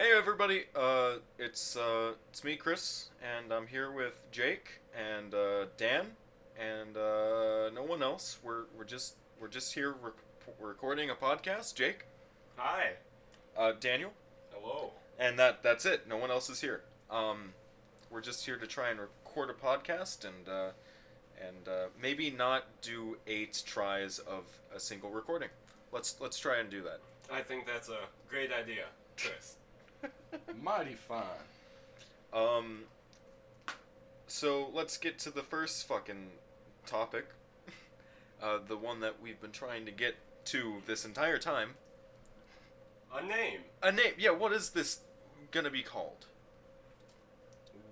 Hey everybody, it's me, Chris, and I'm here with Jake and Dan, and no one else. We're just here recording a podcast. Jake, Hi. Daniel, Hello. and that's it. No one else is here. We're just here to try and record a podcast and maybe not do 8 tries of a single recording. Let's try and do that. I think that's a great idea, Chris. Mighty fine. So let's get to the first fucking topic. The one that we've been trying to get to this entire time. A name. A name. Yeah, what is this gonna be called?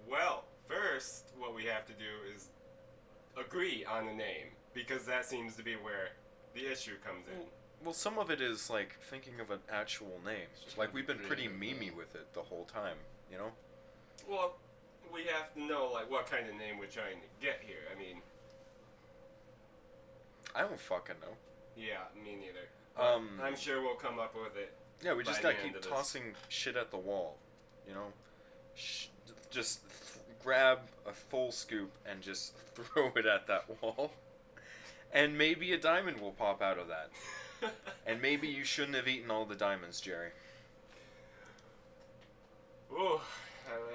Well, first, what we have to do is agree on a name, because that seems to be where the issue comes in. Well, some of it is like thinking of an actual name. Like we've been pretty creative, memey with it the whole time, you know? Well, we have to know, like, what kind of name we're trying to get here. I mean, I don't fucking know. yeah, me neither. I'm sure we'll come up with it. Yeah, we just by the gotta end keep of this. tossing shit at the wall, you know? Just grab a full scoop and just throw it at that wall. And maybe a diamond will pop out of that. And maybe you shouldn't have eaten all the diamonds, Jerry. Ooh,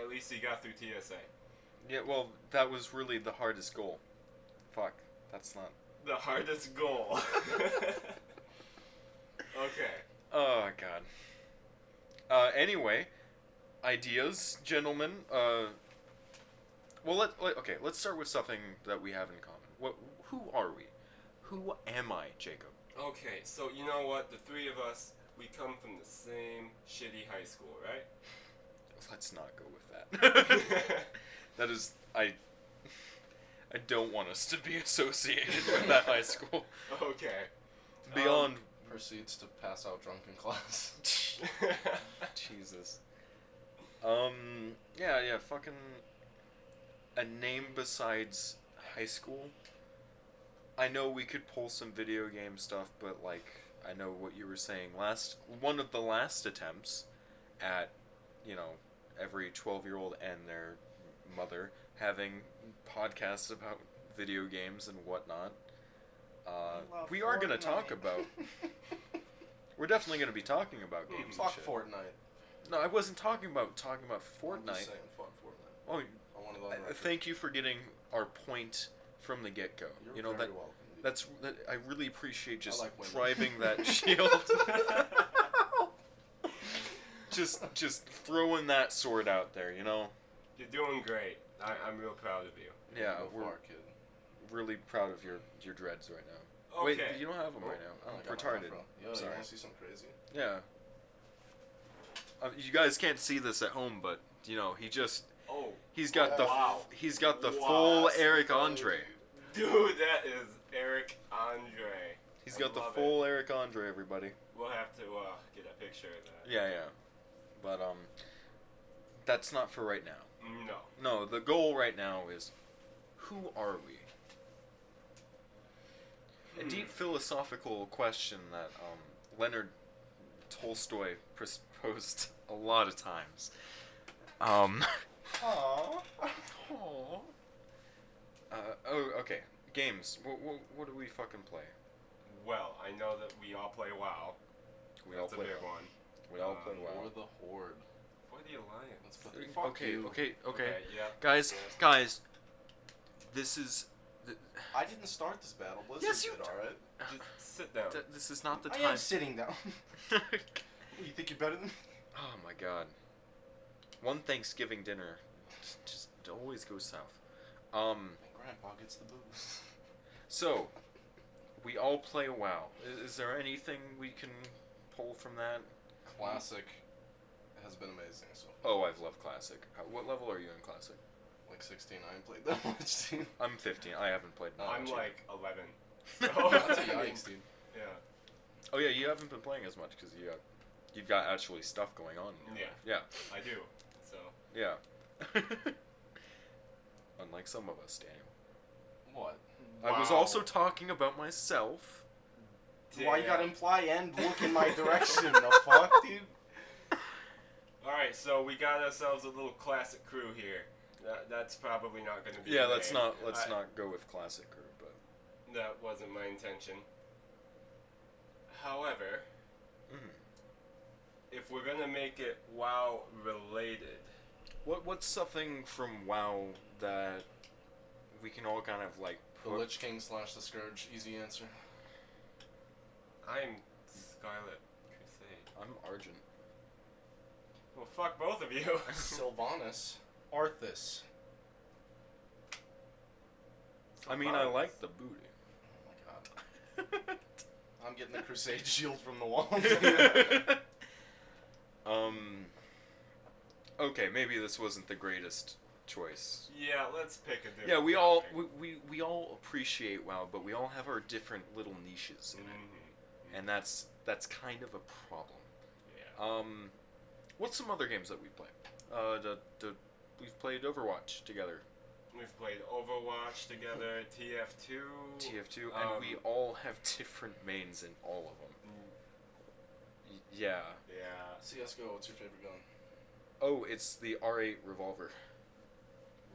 at least he got through TSA. Yeah, well, that was really the hardest goal. Fuck, that's not... The hardest goal. Okay. Oh, God. Anyway, ideas, gentlemen. Well, let's start with something that we have in common. Who are we? Who am I, Jacob? Okay, so you know what? The three of us, we come from the same shitty high school, right? Let's not go with that. That is... I don't want us to be associated with that high school. Okay. Beyond... Proceeds to pass out drunk in class. Jesus. Yeah, fucking... A name besides high school? I know we could pull some video game stuff, but, like, I know what you were saying one of the last attempts at, you know, every 12-year-old and their mother having podcasts about video games and whatnot. We are going to talk about... We're definitely going to be talking about games and Fuck shit. Fortnite. No, I wasn't talking about Fortnite. I'm just saying, fuck Fortnite. Oh, I want it on record. thank you for getting our point from the get-go. You're You know very that welcome. that I really appreciate just like women. driving that shield. just throwing that sword out there, you know. You're doing great. I'm real proud of you. Yeah, Go we're far, kid. really proud of your dreads right now. Okay. Wait, you don't have them right now. I I'm got my retarded. afro. Yo, Sorry. you want to see something crazy? Yeah. You guys can't see this at home, but you know Oh. he's got Wow. he's got the Wow, full that's Eric funny, Andre. Dude, that is Eric Andre. He's I got the love full Eric Andre, everybody. We'll have to get a picture of that. Yeah. But that's not for right now. No. No, the goal right now is who are we? A deep philosophical question that Leonard Tolstoy posed a lot of times. Aww. Okay. Games. What do we fucking play? Well, I know that we all play WoW. We That's all play a big WoW. one. We all play Or WoW. the Horde. For the Alliance. Let's put the fuck Okay, you. okay. Yeah. Guys, this is... I didn't start this battle. Blizzard Yes, you did, alright? Just sit down. This is not the I time. am sitting down. You think you're better than me? Oh my god. One Thanksgiving dinner just always goes south. My grandpa gets the booze. So, we all play WoW. Is there anything we can pull from that? Classic has been amazing so far. Oh, I've loved Classic. What level are you in Classic? Like 16, I ain't played that much, dude. I'm 15. I haven't played that I'm much like 11. That's a So, yikes, dude. yeah. Oh yeah, you haven't been playing as much because you've got actually stuff going on. Yeah. I do. So. Yeah. Unlike some of us, Daniel. What? I was Wow. also talking about myself. Why you gotta Damn. imply and look in my direction? The fuck, dude? Alright, Alright, so we got ourselves a little classic crew here. That's probably not going to be Yeah, the let's name. not go with classic crew, but That wasn't my intention. However, if we're going to make it WoW related... what's something from WoW that we can all kind of like The put... Lich King / the Scourge. Easy answer. I'm Scarlet Crusade. I'm Argent. Well, fuck both of you. Sylvanas. Arthas. I mean, I like the booty. Oh my god. I'm getting the Crusade shield from the walls. Okay, maybe this wasn't the greatest choice. Yeah, let's pick a different Yeah, we topic. we all appreciate WoW, but we all have our different little niches in it, and that's kind of a problem. Yeah. What's some other games that we play? We've played Overwatch together. We've played Overwatch together, TF2. TF2, and we all have different mains in all of them. Yeah. Yeah. CS:GO. What's your favorite gun? Oh, it's the R8 revolver.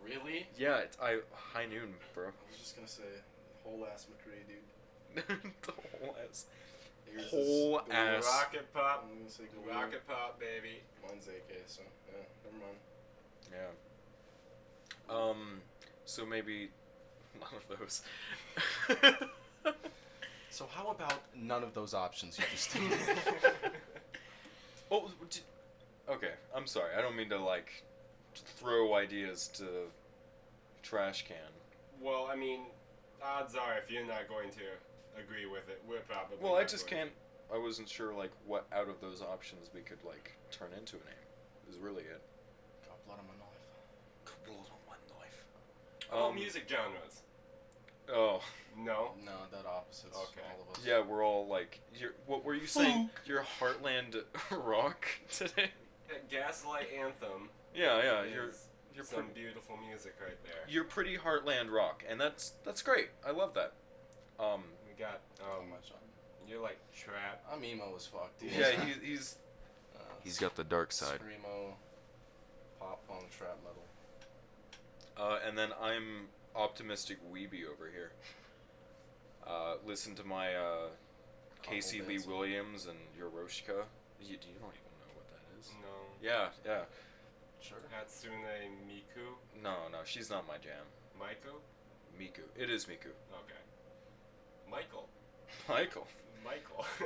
Really? Yeah, it's high noon, bro. I was just gonna say, whole ass McCree, dude. The whole ass. Here's Whole this- ass. Rocket Pop. I'm gonna say Galil. Rocket Pop, baby. Mine's AK, so yeah, never mind. Yeah. So maybe none of those. So how about none of those options you just did? Oh, okay. I'm sorry. I don't mean to like throw ideas to the trash can. Well, I mean, odds are if you're not going to agree with it, we're probably. Well, I not just going can't. I wasn't sure like what out of those options we could like turn into a name. Is really it. Drop blood on my knife. Blood on my knife. Oh, music genres. Oh. No. No, that opposites Okay. all of us. Yeah, we're all like. What were you saying? You're Heartland rock today. Gaslight Anthem. Yeah, yeah. is You're some pretty, beautiful music right there. you're pretty Heartland rock, and that's great. I love that. We got Oh my god. you're like trap. I'm emo as fuck, dude. Yeah, he's He's got the dark side. Screamo, pop punk, trap metal. And then I'm optimistic weeby over here. Listen to my Casey Lee Dancing. Williams and Yoroshka. Do you don't even know what that is? No. Yeah, yeah. Sure. Hatsune Miku. No, she's not my jam. Miku. Miku. It is Miku. Okay. Michael. Michael.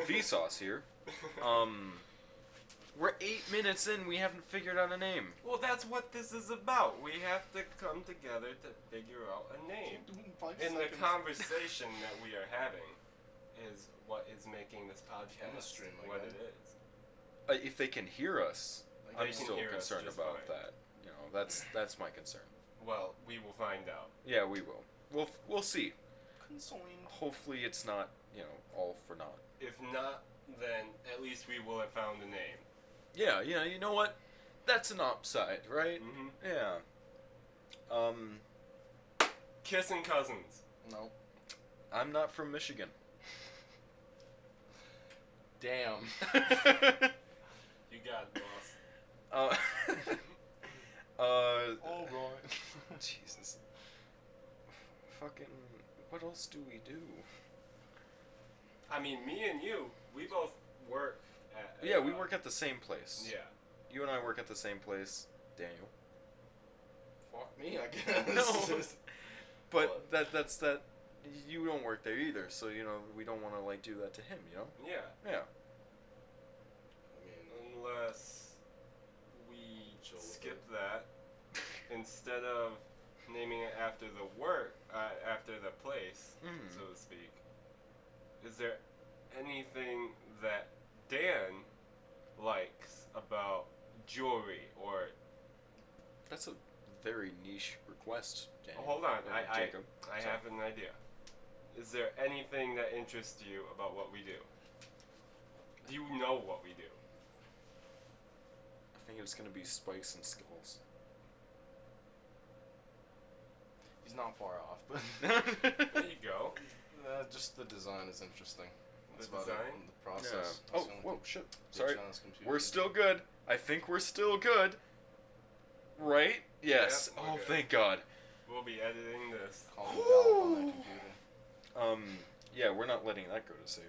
Vsauce here. We're 8 minutes in. We haven't figured out a name. Well, that's what this is about. We have to come together to figure out a name. And the conversation that we are having is what is making this podcast Chemistry, my what guy. it is. If they can hear us, They I'm can still hear us concerned just about fine. that. You know, that's my concern. Well, we will find out. Yeah, we will. We'll see. Consoling. Hopefully, it's not all for naught. If not, then at least we will have found a name. Yeah, you know what? That's an upside, right? Mm-hmm. Yeah. Kissing Cousins. No. I'm not from Michigan. Damn. You got it, boss. All right. Jesus. Fucking. What else do we do? I mean, me and you, we both work at... Yeah, we work at the same place. Yeah. You and I work at the same place, Daniel. Fuck me, I guess. No. But that's that. You don't work there either, so we don't want to like do that to him. Yeah. Yeah. I mean, Unless we Chill with skip it. that, instead of naming it after the work, after the place, Mhm. so to speak. Is there anything that Dan likes about jewelry or? That's a very niche request, Daniel. Hold on, Jacob. I Sorry. have an idea. Is there anything that interests you about what we do? Do you know what we do? I think it's gonna be spikes and skulls. he's not far off, but There you go. just the design is interesting. The That's about design? it. The process. Yeah. Oh, That's the only whoa, thing. shit. Bitch Sorry. ass computer. We're still good. I think we're still good. Right? Yes. Yep, we're Oh, good. thank God. We'll be editing this. Call me Valve on that computer. Yeah, we're not letting that go to save.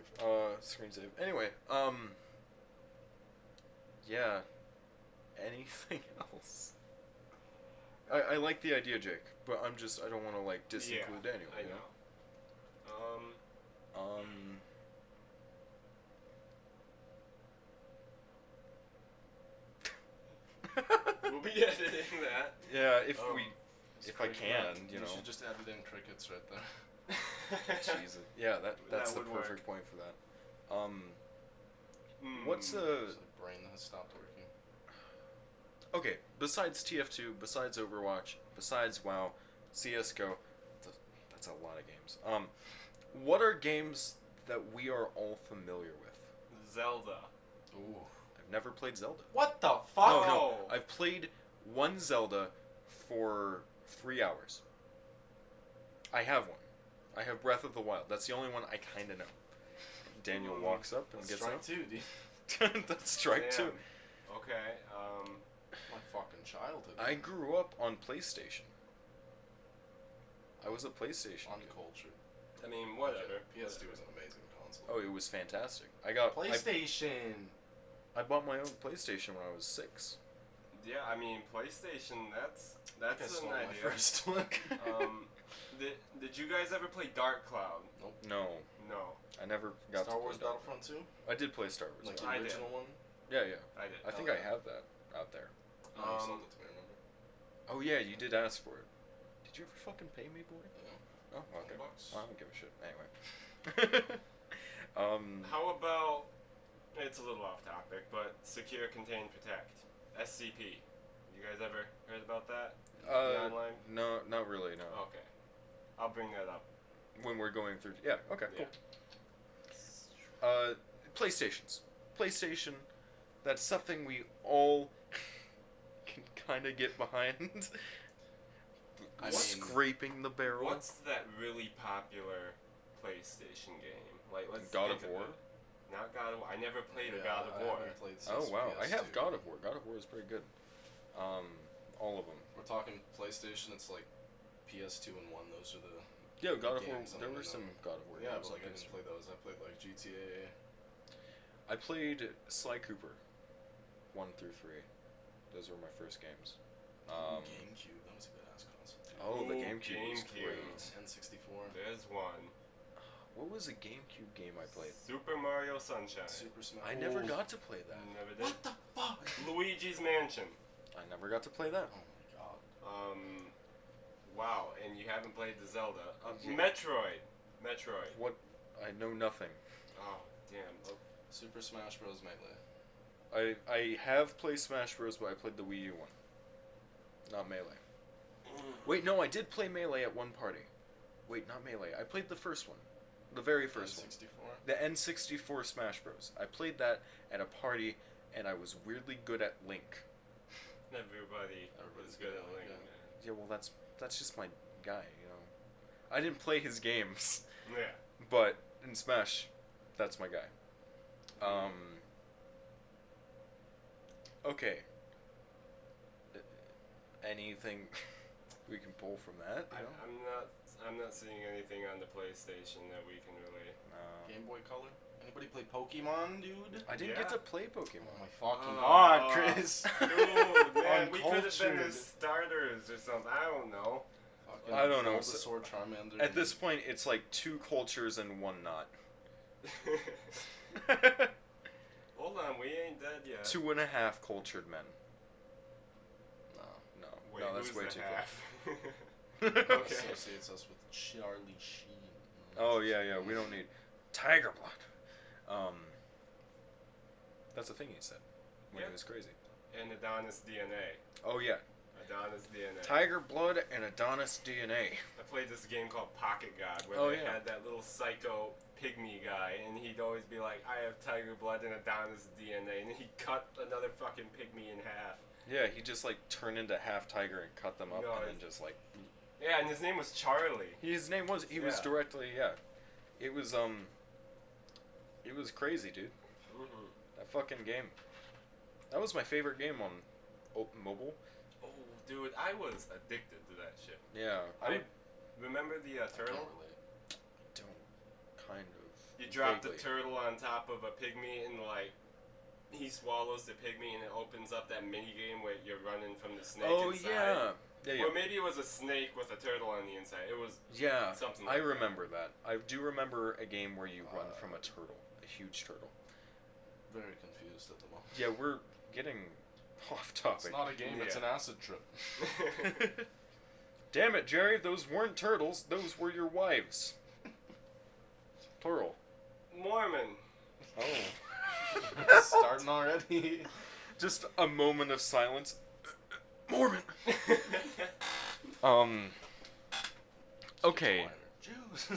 Screen save. Anyway, yeah. Anything else? I like the idea, Jake, but I don't want to, like, disinclude anyone. I you know. We'll be editing that. Yeah, if I Cricket. can, you know. should just edit in crickets right there. Jesus. Yeah, that's That the would work. perfect point for that. Hmm. What's It's the brain that has stopped working. okay? Besides TF2, besides Overwatch, besides WoW, CS:GO, that's a lot of games. What are games that we are all familiar with? Zelda. Ooh. I've never played Zelda. What the fuck? No, Oh. I've played one Zelda for 3 hours. I have one. I have Breath of the Wild. That's the only one I kind of know. Daniel walks up and That's gets strike up. 2, dude. That's strike Damn. 2. Okay. My fucking childhood. I grew up on PlayStation. I was a PlayStation kid. Uncultured. I mean, whatever. PS2 is an amazing console. Oh, it was fantastic. PlayStation. I bought my own PlayStation when I was 6. Yeah, I mean, PlayStation. That's I an stole my idea. first one. Did you guys ever play Dark Cloud? No, No, I never got Star to Wars play that. Battlefront 2? I did play Star Wars. Like the I did. original one? Yeah, yeah. I did. I think I have that out there. No, you sold it to me, remember? Oh yeah, you did ask for it. Did you ever fucking pay me, boy? Yeah. Oh, okay. $100. Well, I don't give a shit. Anyway. How about? It's a little off topic, but Secure, Contain, Protect, SCP. You guys ever heard about that? Online? No, not really. No. Okay, I'll bring that up. When we're going through. Yeah. Okay. Yeah. Cool. PlayStations. PlayStation. That's something we all can kind of get behind. I mean, Scraping the barrel. What's that really popular PlayStation game? Like, let's God think of War? it. Not God of War. I never played a Yeah, God of I War. haven't played Oh since wow, I have PS2. God of War. God of War is pretty good. All of them. We're talking PlayStation, it's like PS2 and 1, those are the... Yeah, God of War. games There I'm were gonna some know. God of War Yeah, games. but like I on didn't PS2. play those, I played like GTA. I played Sly Cooper, 1 through 3. Those were my first games. GameCube, that was a good ass console too. Oh, the Ooh, GameCube was GameCube. great. N64. There's one. What was a GameCube game I played? Super Mario Sunshine. Super Smash. I never Ooh. got to play that. Never did. What the fuck? Luigi's Mansion. I never got to play that. Oh my god. Wow, and you haven't played the Zelda. Yeah. Metroid. What? I know nothing. Oh, damn. Oh, Super Smash Bros. Melee. I have played Smash Bros, but I played the Wii U one. Not Melee. Wait, no, I did play Melee at one party. Wait, not Melee. I played the first one. The very first one. N64. The N64 Smash Bros. I played that at a party, and I was weirdly good at Link. Everybody was good at Link, yeah. man. Yeah, well, that's just my guy, you know. I didn't play his games, Yeah. but in Smash, that's my guy. Okay. Anything we can pull from that? You know? I'm not seeing anything on the PlayStation that we can really. Game Boy Color. Anybody play Pokemon, dude? I didn't get Yeah. to play Oh Pokemon. my fucking Oh. god, Chris! Dude, man, we could have been the Uncultured. starters or something. I don't know. Fucking I don't know, Bulbasaur, Charmander. At this point, it's like 2 cultures and 1 not. Hold on, we ain't dead yet. 2.5 cultured men. No. No, Wait, no, that's who's way the too half? close. Okay. Associates us with Charlie Sheen. Oh yeah, we don't need tiger blood. That's the thing he said when Yeah. he was crazy. And Adonis DNA. Oh yeah, Adonis DNA. tiger blood and Adonis DNA. I played this game called Pocket God where Oh, they yeah. had that little psycho pygmy guy, and he'd always be like, I have tiger blood and Adonis DNA, and then he'd cut another fucking pygmy in half. Yeah, he just like turned into half tiger and cut them up, No, and then it's- just like Yeah, and his name was Charlie. his name was he was Yeah. directly It was crazy, dude. Mm-hmm. That fucking game. That was my favorite game on mobile. Oh, dude, I was addicted to that shit. Yeah. I remember the turtle. Don't kind of. You drop vaguely. the turtle on top of a pygmy and like he swallows the pygmy and it opens up that mini game where you're running from the snake inside. Yeah. Or maybe it was a snake with a turtle on the inside. It was something like I remember that. I do remember a game where you run from a turtle, a huge turtle. Very confused at the moment. Yeah, we're getting off topic. It's not a game, it's an acid trip. Damn it, Jerry, those weren't turtles, those were your wives. Plural. Mormon. Oh. Starting already. Just a moment of silence. Mormon. Okay. Jews.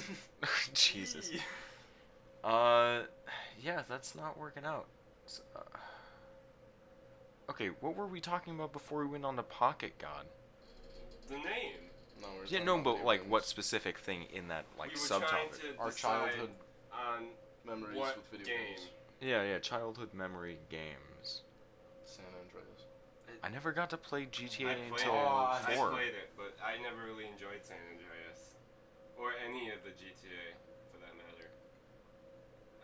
Jesus. Yeah, that's not working out. Okay, what were we talking about before we went on to Pocket God? The name. No, we're Yeah, talking no, about but like, games. what specific thing in that like We were trying subtopic? to Our decide childhood on memories what with video game. games. Yeah, childhood memory games. San Andreas. I never got to play GTA I played until it. I 4. played it, but I never really enjoyed San Andreas or any of the GTA for that matter.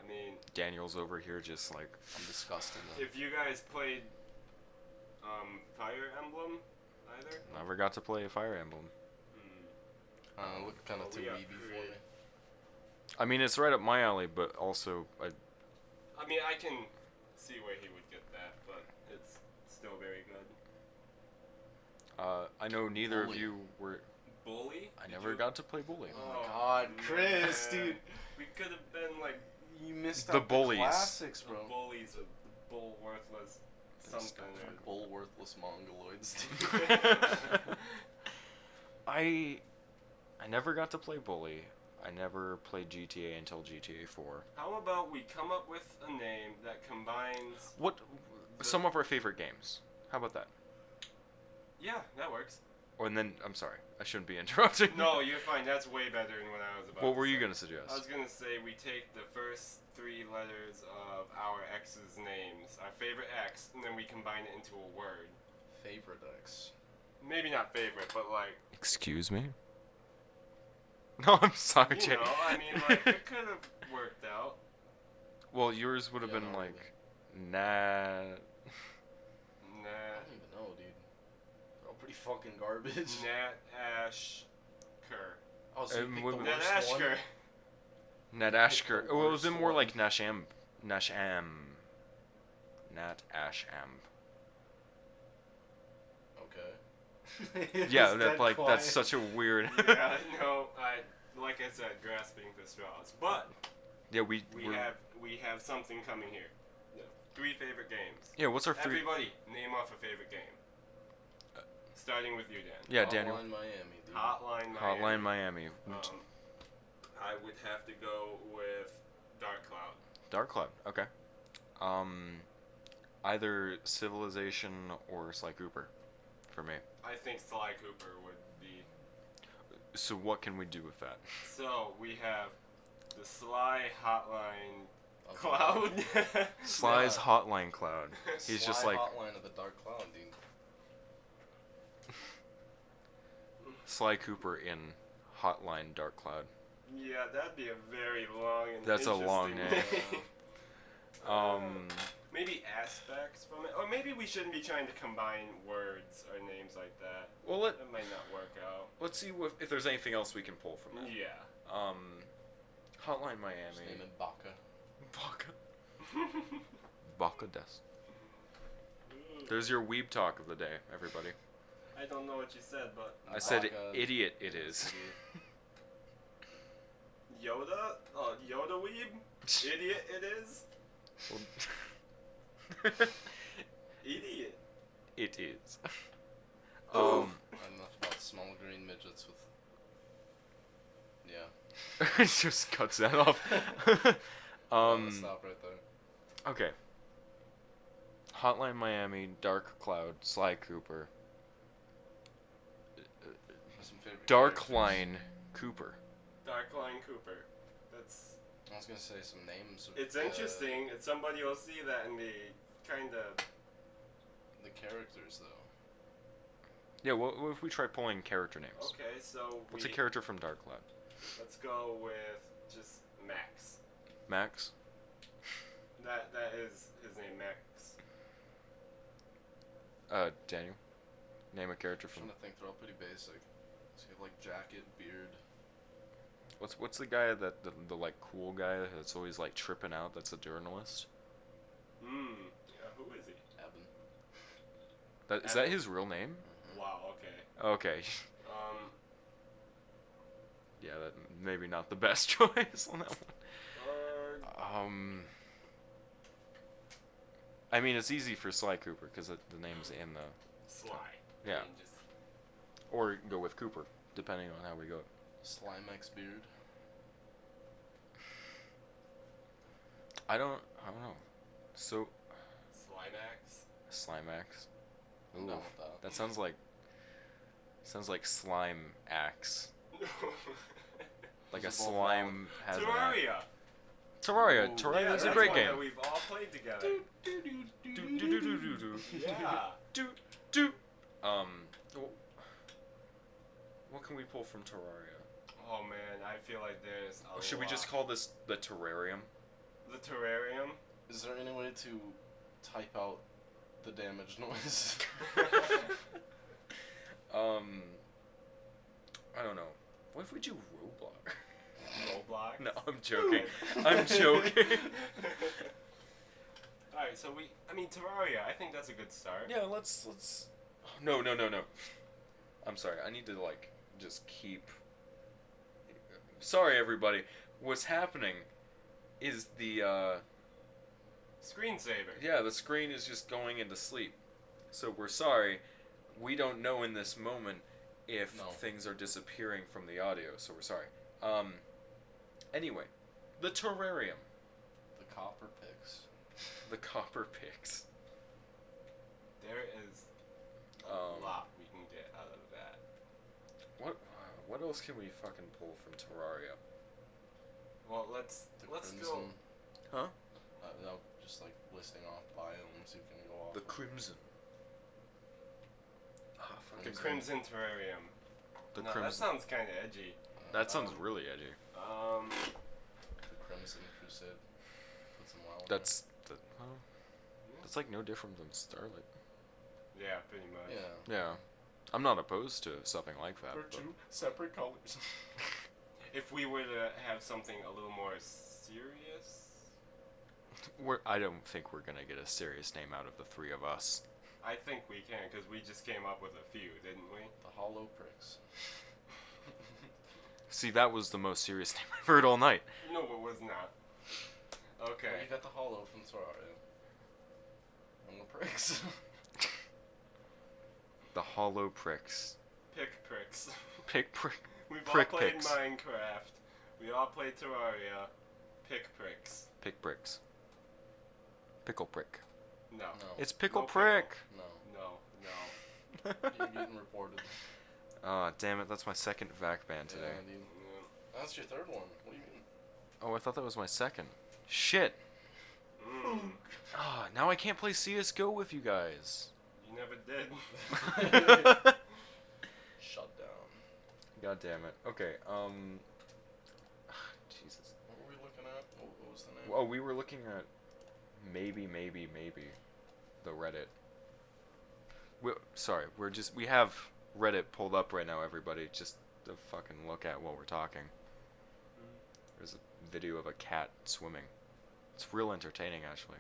I mean, Daniel's over here just like, I'm disgusted. Though. if you guys played Fire Emblem either, never got to play a Fire Emblem. Looked kind of Well, too we wee for me. I mean, it's right up my alley, but also, I mean, I can see where he would get that, but it's still very good. I know neither Bully. of you were. Bully? I Did never you- got to play Bully. Oh my God, Chris, man. dude. We could have been like You missed The out bullies. the classics, the bro. bullies of the bull worthless something. Bull worthless mongoloids. I never got to play Bully. I never played GTA until GTA 4. How about we come up with a name that combines? What? Some of our favorite games. How about that? Yeah, that works. Oh, and then I'm sorry, I shouldn't be interrupting. No, you're fine. That's way better than what I was about. What were you say. gonna I suggest? was gonna say we take the first 3 letters of our ex's names, our favorite ex, and then we combine it into a word. Favorite X. Maybe not favorite, but like Excuse me. No, I'm sorry, you Jay. know, I mean, like it could have worked out. Well, yours would have Yeah, been no, like, nah. I Nah, don't even know, dude. They're all pretty fucking garbage. Nat Ash Kerr. Oh, so you picked the Nat Nat worst one? Ashker. Nat Ashker. the Well, it was worst been more one. like Nasham. Nat Asham. Okay. Yeah, It's that's dead like quiet. that's such a weird. Yeah, no, like I said, grasping for straws. But Yeah, we're- we have something coming here. No, 3 favorite games. Yeah, what's our 3? Everybody, name off a favorite game. Starting with you, Dan. Yeah, Daniel. Hotline Miami, dude. Hotline Miami. Hotline Miami. I would have to go with Dark Cloud. Dark Cloud. Okay. Either Civilization or Sly Cooper, for me. I think Sly Cooper would be. So what can we do with that? So we have the Sly Hotline Okay. Cloud. Sly's Yeah. Hotline Cloud. He's just Sly like Hotline of the Dark Cloud, dude. Sly Cooper in Hotline Dark Cloud. Yeah, that'd be a very long and That's a long interesting name. Maybe aspects from it, or maybe we shouldn't be trying to combine words or names like that. Well, That might not work out. let's see if there's anything else we can pull from that. Yeah. Hotline Just Miami. name it Baka. Baka. Baka des. There's your weeb talk of the day, everybody. I don't know what you said, but I said Baka. idiot it is. Yoda? Oh, Yoda weeb? Idiot it is? Idiot. It is. Oof. Enough about small green midgets with. Yeah. It just cuts that off. Stop right there. Okay. Hotline Miami, Dark Cloud, Sly Cooper, Some favorite Dark characters. Line Cooper. Darkline Cooper. That's. I was gonna say some names. Of, It's interesting. Somebody will see that and be kind of the characters though. Yeah, what if we try pulling character names? Okay, so What's a character from Dark Cloud? Let's go with just Max. Max? That is his name, Max. Daniel? Name a character I'm from... trying to think, they're all pretty basic. So you have like jacket, beard. What's the guy the like cool guy that's always like tripping out, that's a journalist? Yeah, who is he? Is that his real name? Wow, okay. Okay. Yeah, that maybe not the best choice on that one. I mean, it's easy for Sly Cooper because the name's in the... Sly. Yeah. I mean, just... Or go with Cooper, depending on how we go. Slimex beard. I don't know. So... Slimax? Slimax. I'm Ooh, down with that. that sounds like slime axe. Like a Those are both slime has an axe. Terraria! Terraria. Ooh, Terraria Yeah, is a that's great one game. that we've all played together. Yeah. What can we pull from Terraria? Oh man, I feel like there's a Should we just lot. call this the Terrarium? The terrarium? Is there any way to type out the damage noise? I don't know. What if we do Roblox? Roblox? No, I'm joking. I'm joking. Alright, so Terraria, I think that's a good start. Yeah, let's. No. I'm sorry. I need to just keep. Sorry, everybody. What's happening is the Screensaver. yeah, the screen is just going into sleep. So we're sorry. We don't know in this moment if things are disappearing from the audio. So we're sorry. Anyway, the terrarium. The copper picks. The copper picks. There is a lot we can get out of that. What else can we fucking pull from Terraria? Well, let's go. Huh? No, just like listing off biomes you can go off. The Crimson. Ah, The fucking Crimson Terrarium. The That Crimson. sounds kind of edgy. That sounds really edgy. The Crimson Crusade. Put some wild. That's like no different than Starlight. Yeah, pretty much. Yeah. Yeah, I'm not opposed to something like that. They're but- two separate colors. If we were to have something a little more serious, I don't think we're gonna get a serious name out of the three of us. I think we can, because we just came up with a few, didn't we? The Hollow Pricks. See, that was the most serious name I've heard all night. No, it was not. Well, Okay. you got the Hollow from Terraria. And the Pricks. The Hollow Pricks. Pick pricks. Pick prick. We've Prick all played picks. Minecraft. We all played Terraria. Pick pricks. Pick bricks. Pickle prick. No. No. It's pickle No prick. No. No. You're getting reported. Ah, damn it! That's my second vac ban today. Yeah, dude. No. That's your third one. What do you mean? Oh, I thought that was my second. Shit. Mm. Ah, now I can't play CS:GO with you guys. You never did. Shut down. God damn it. Okay. Jesus. What were we looking at? What was the name? Oh, we were looking at maybe the Reddit. We have Reddit pulled up right now, everybody, just to fucking look at while we're talking. There's a video of a cat swimming. It's real entertaining, actually.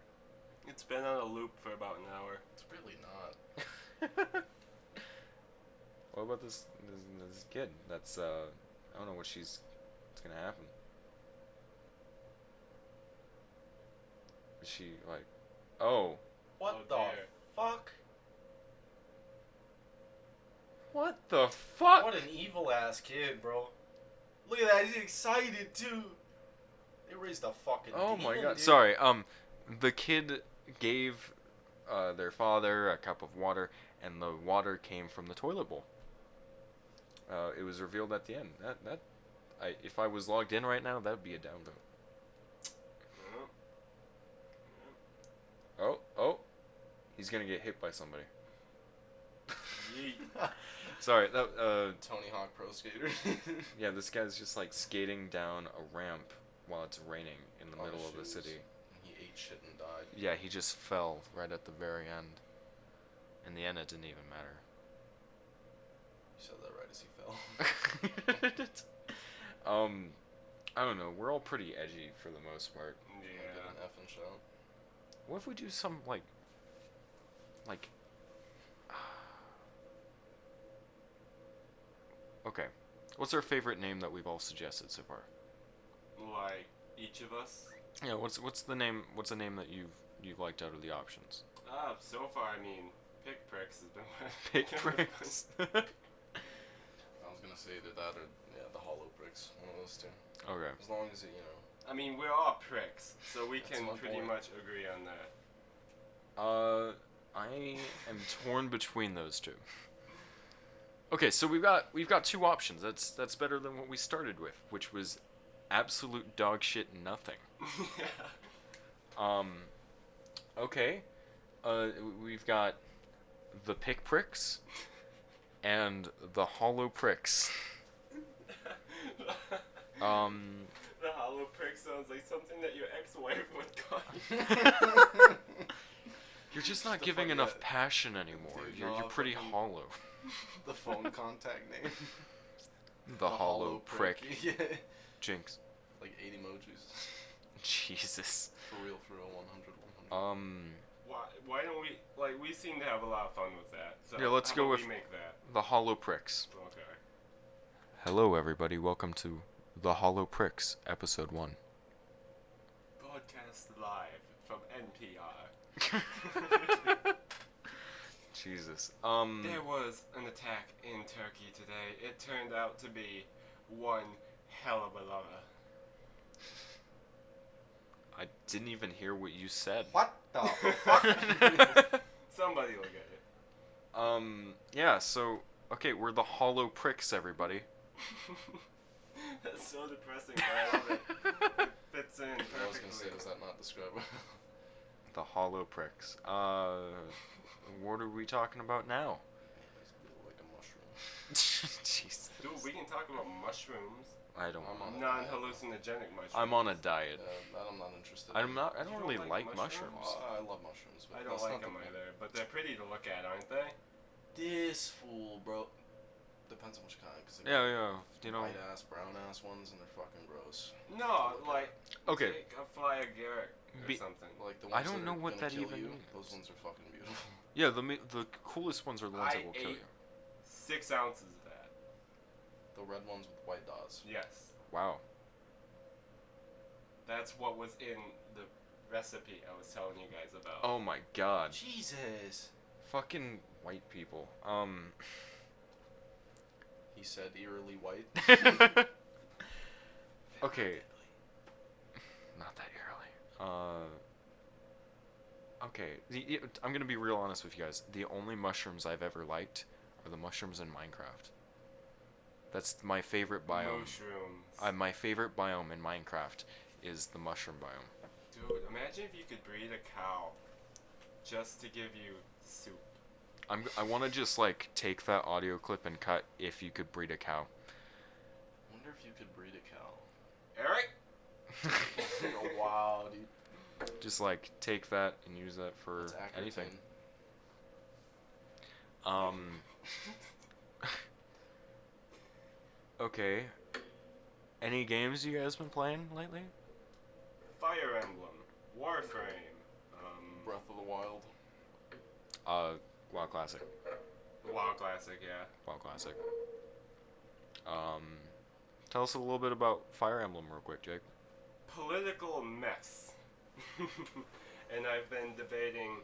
It's been on a loop for about an hour. It's really not. What about this kid? That's I don't know what's gonna happen. Is she like, oh, What Oh, the dear. fuck? what the fuck? What an evil ass kid, bro. Look at that, he's excited too. They raised a fucking Oh demon, my god. dude. Sorry. The kid gave their father a cup of water, and the water came from the toilet bowl. It was revealed at the end. If I was logged in right now, that'd be a download. Yeah. Oh. He's gonna get hit by somebody. Yeet. Sorry, that Tony Hawk Pro Skater. yeah, this guy's just like skating down a ramp while it's raining in the middle of the city. He ate shit and died. Yeah, he just fell right at the very end. In the end, it didn't even matter. You said that right as he fell. I don't know. We're all pretty edgy for the most part. Get Yeah. an effing shout. What if we do some like okay. What's our favorite name that we've all suggested so far? Like each of us. Yeah, what's the name? What's a name that you've liked out of the options? So far, I mean, Pick Pricks has been Pick Pricks. I was gonna say either that or the Hollow Pricks. One of those two. Okay. As long as it, I mean, we're all pricks, so we That's can my pretty point. much agree on that. I am torn between those two. Okay, so we've got two options. That's better than what we started with, which was absolute dog shit nothing. Okay. We've got the Pick Pricks and the Hollow Pricks. The Hollow Prick sounds like something that your ex-wife would call you. You're just not The giving fuck enough that- passion anymore. Dude, You're no, pretty fucking- hollow. The phone contact name. The Hollow Prick. Yeah. Jinx. Like 8 emojis. Jesus. For real, 100. Why don't we, we seem to have a lot of fun with that. So Yeah, let's how go about with- we make that. The Hollow Pricks. Okay. Hello, everybody. Welcome to The Hollow Pricks, Episode 1. Broadcast live from NPR. Jesus. There was an attack in Turkey today. It turned out to be one hell of a lover. I didn't even hear what you said. What the fuck? Somebody will get it. Yeah, so, okay, we're the Hollow Pricks, everybody. That's so depressing, but I love it. It fits in perfectly. I was gonna say, does that not describe it? The Hollow Pricks. What are we talking about now? Like a mushroom. Jeez. Dude, we can talk about mushrooms. I don't I'm on know. Non-hallucinogenic mushrooms. I'm on a diet. That I'm not interested I in. don't You don't really like like mushrooms? mushrooms. I love mushrooms. But I don't that's like not them the- either, but they're pretty to look at, aren't they? This fool, bro. Depends on which kind. Cause Yeah, yeah. You know. white ass, brown ass ones, and they're fucking gross. No, like Okay. take a fly a Garrett or something. Like the I ones don't that know are what gonna that kill even you, means. Those ones are fucking beautiful. Yeah, the coolest ones are the ones that will kill ate you. 6 ounces of that. The red ones with white dots. Yes. Wow. That's what was in the recipe I was telling you guys about. Oh my god. Jesus. Fucking white people. He said eerily white. Okay. Not that early. Okay. I'm gonna be real honest with you guys. The only mushrooms I've ever liked are the mushrooms in Minecraft. That's my favorite biome. Mushrooms. My favorite biome in Minecraft is the mushroom biome. Dude, imagine if you could breed a cow just to give you soup. I want to just like take that audio clip and cut if you could breed a cow. Wonder if you could breed a cow. Eric? Oh, wow, dude. Just like take that and use that for That's accurate, anything. man. Okay. Any games you guys been playing lately? Fire Emblem. Warframe. Breath of the Wild. WoW Classic. The WoW Classic, yeah. WoW Classic. Tell us a little bit about Fire Emblem real quick, Jake. Political mess. And I've been debating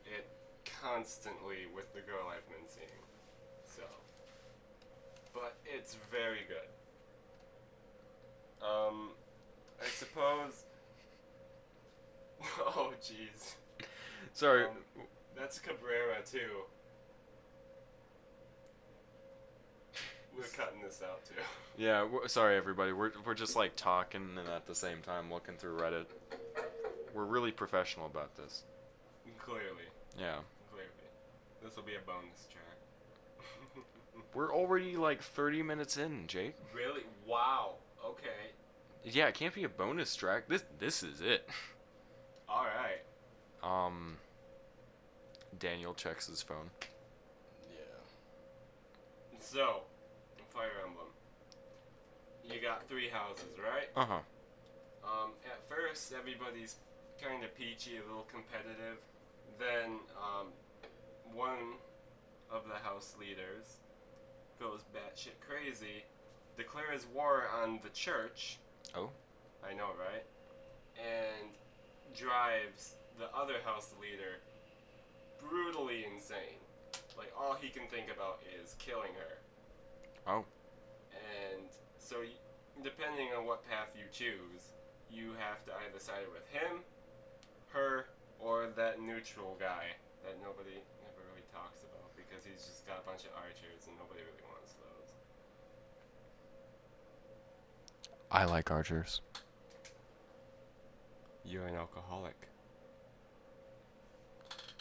it constantly with the girl I've been seeing. So. But it's very good. I suppose. Oh, jeez. Sorry. That's Cabrera, too. We're cutting this out, too. Yeah, sorry everybody. We're just like talking and at the same time looking through Reddit. We're really professional about this. Clearly. Yeah. Clearly. This will be a bonus track. We're already like 30 minutes in, Jake. Really? Wow. Okay. Yeah, it can't be a bonus track. This is it. Alright. Daniel checks his phone. Yeah. So, Fire Emblem. You got 3 houses, right? Uh-huh. At first, everybody's kind of peachy, a little competitive. Then, one of the house leaders goes batshit crazy, declares war on the church. Oh? I know, right? And drives the other house leader brutally insane. Like, all he can think about is killing her. Oh. And so, depending on what path you choose, you have to either side with him, her, or that neutral guy that nobody ever really talks about because he's just got a bunch of archers and nobody really wants those. I like archers. You're an alcoholic.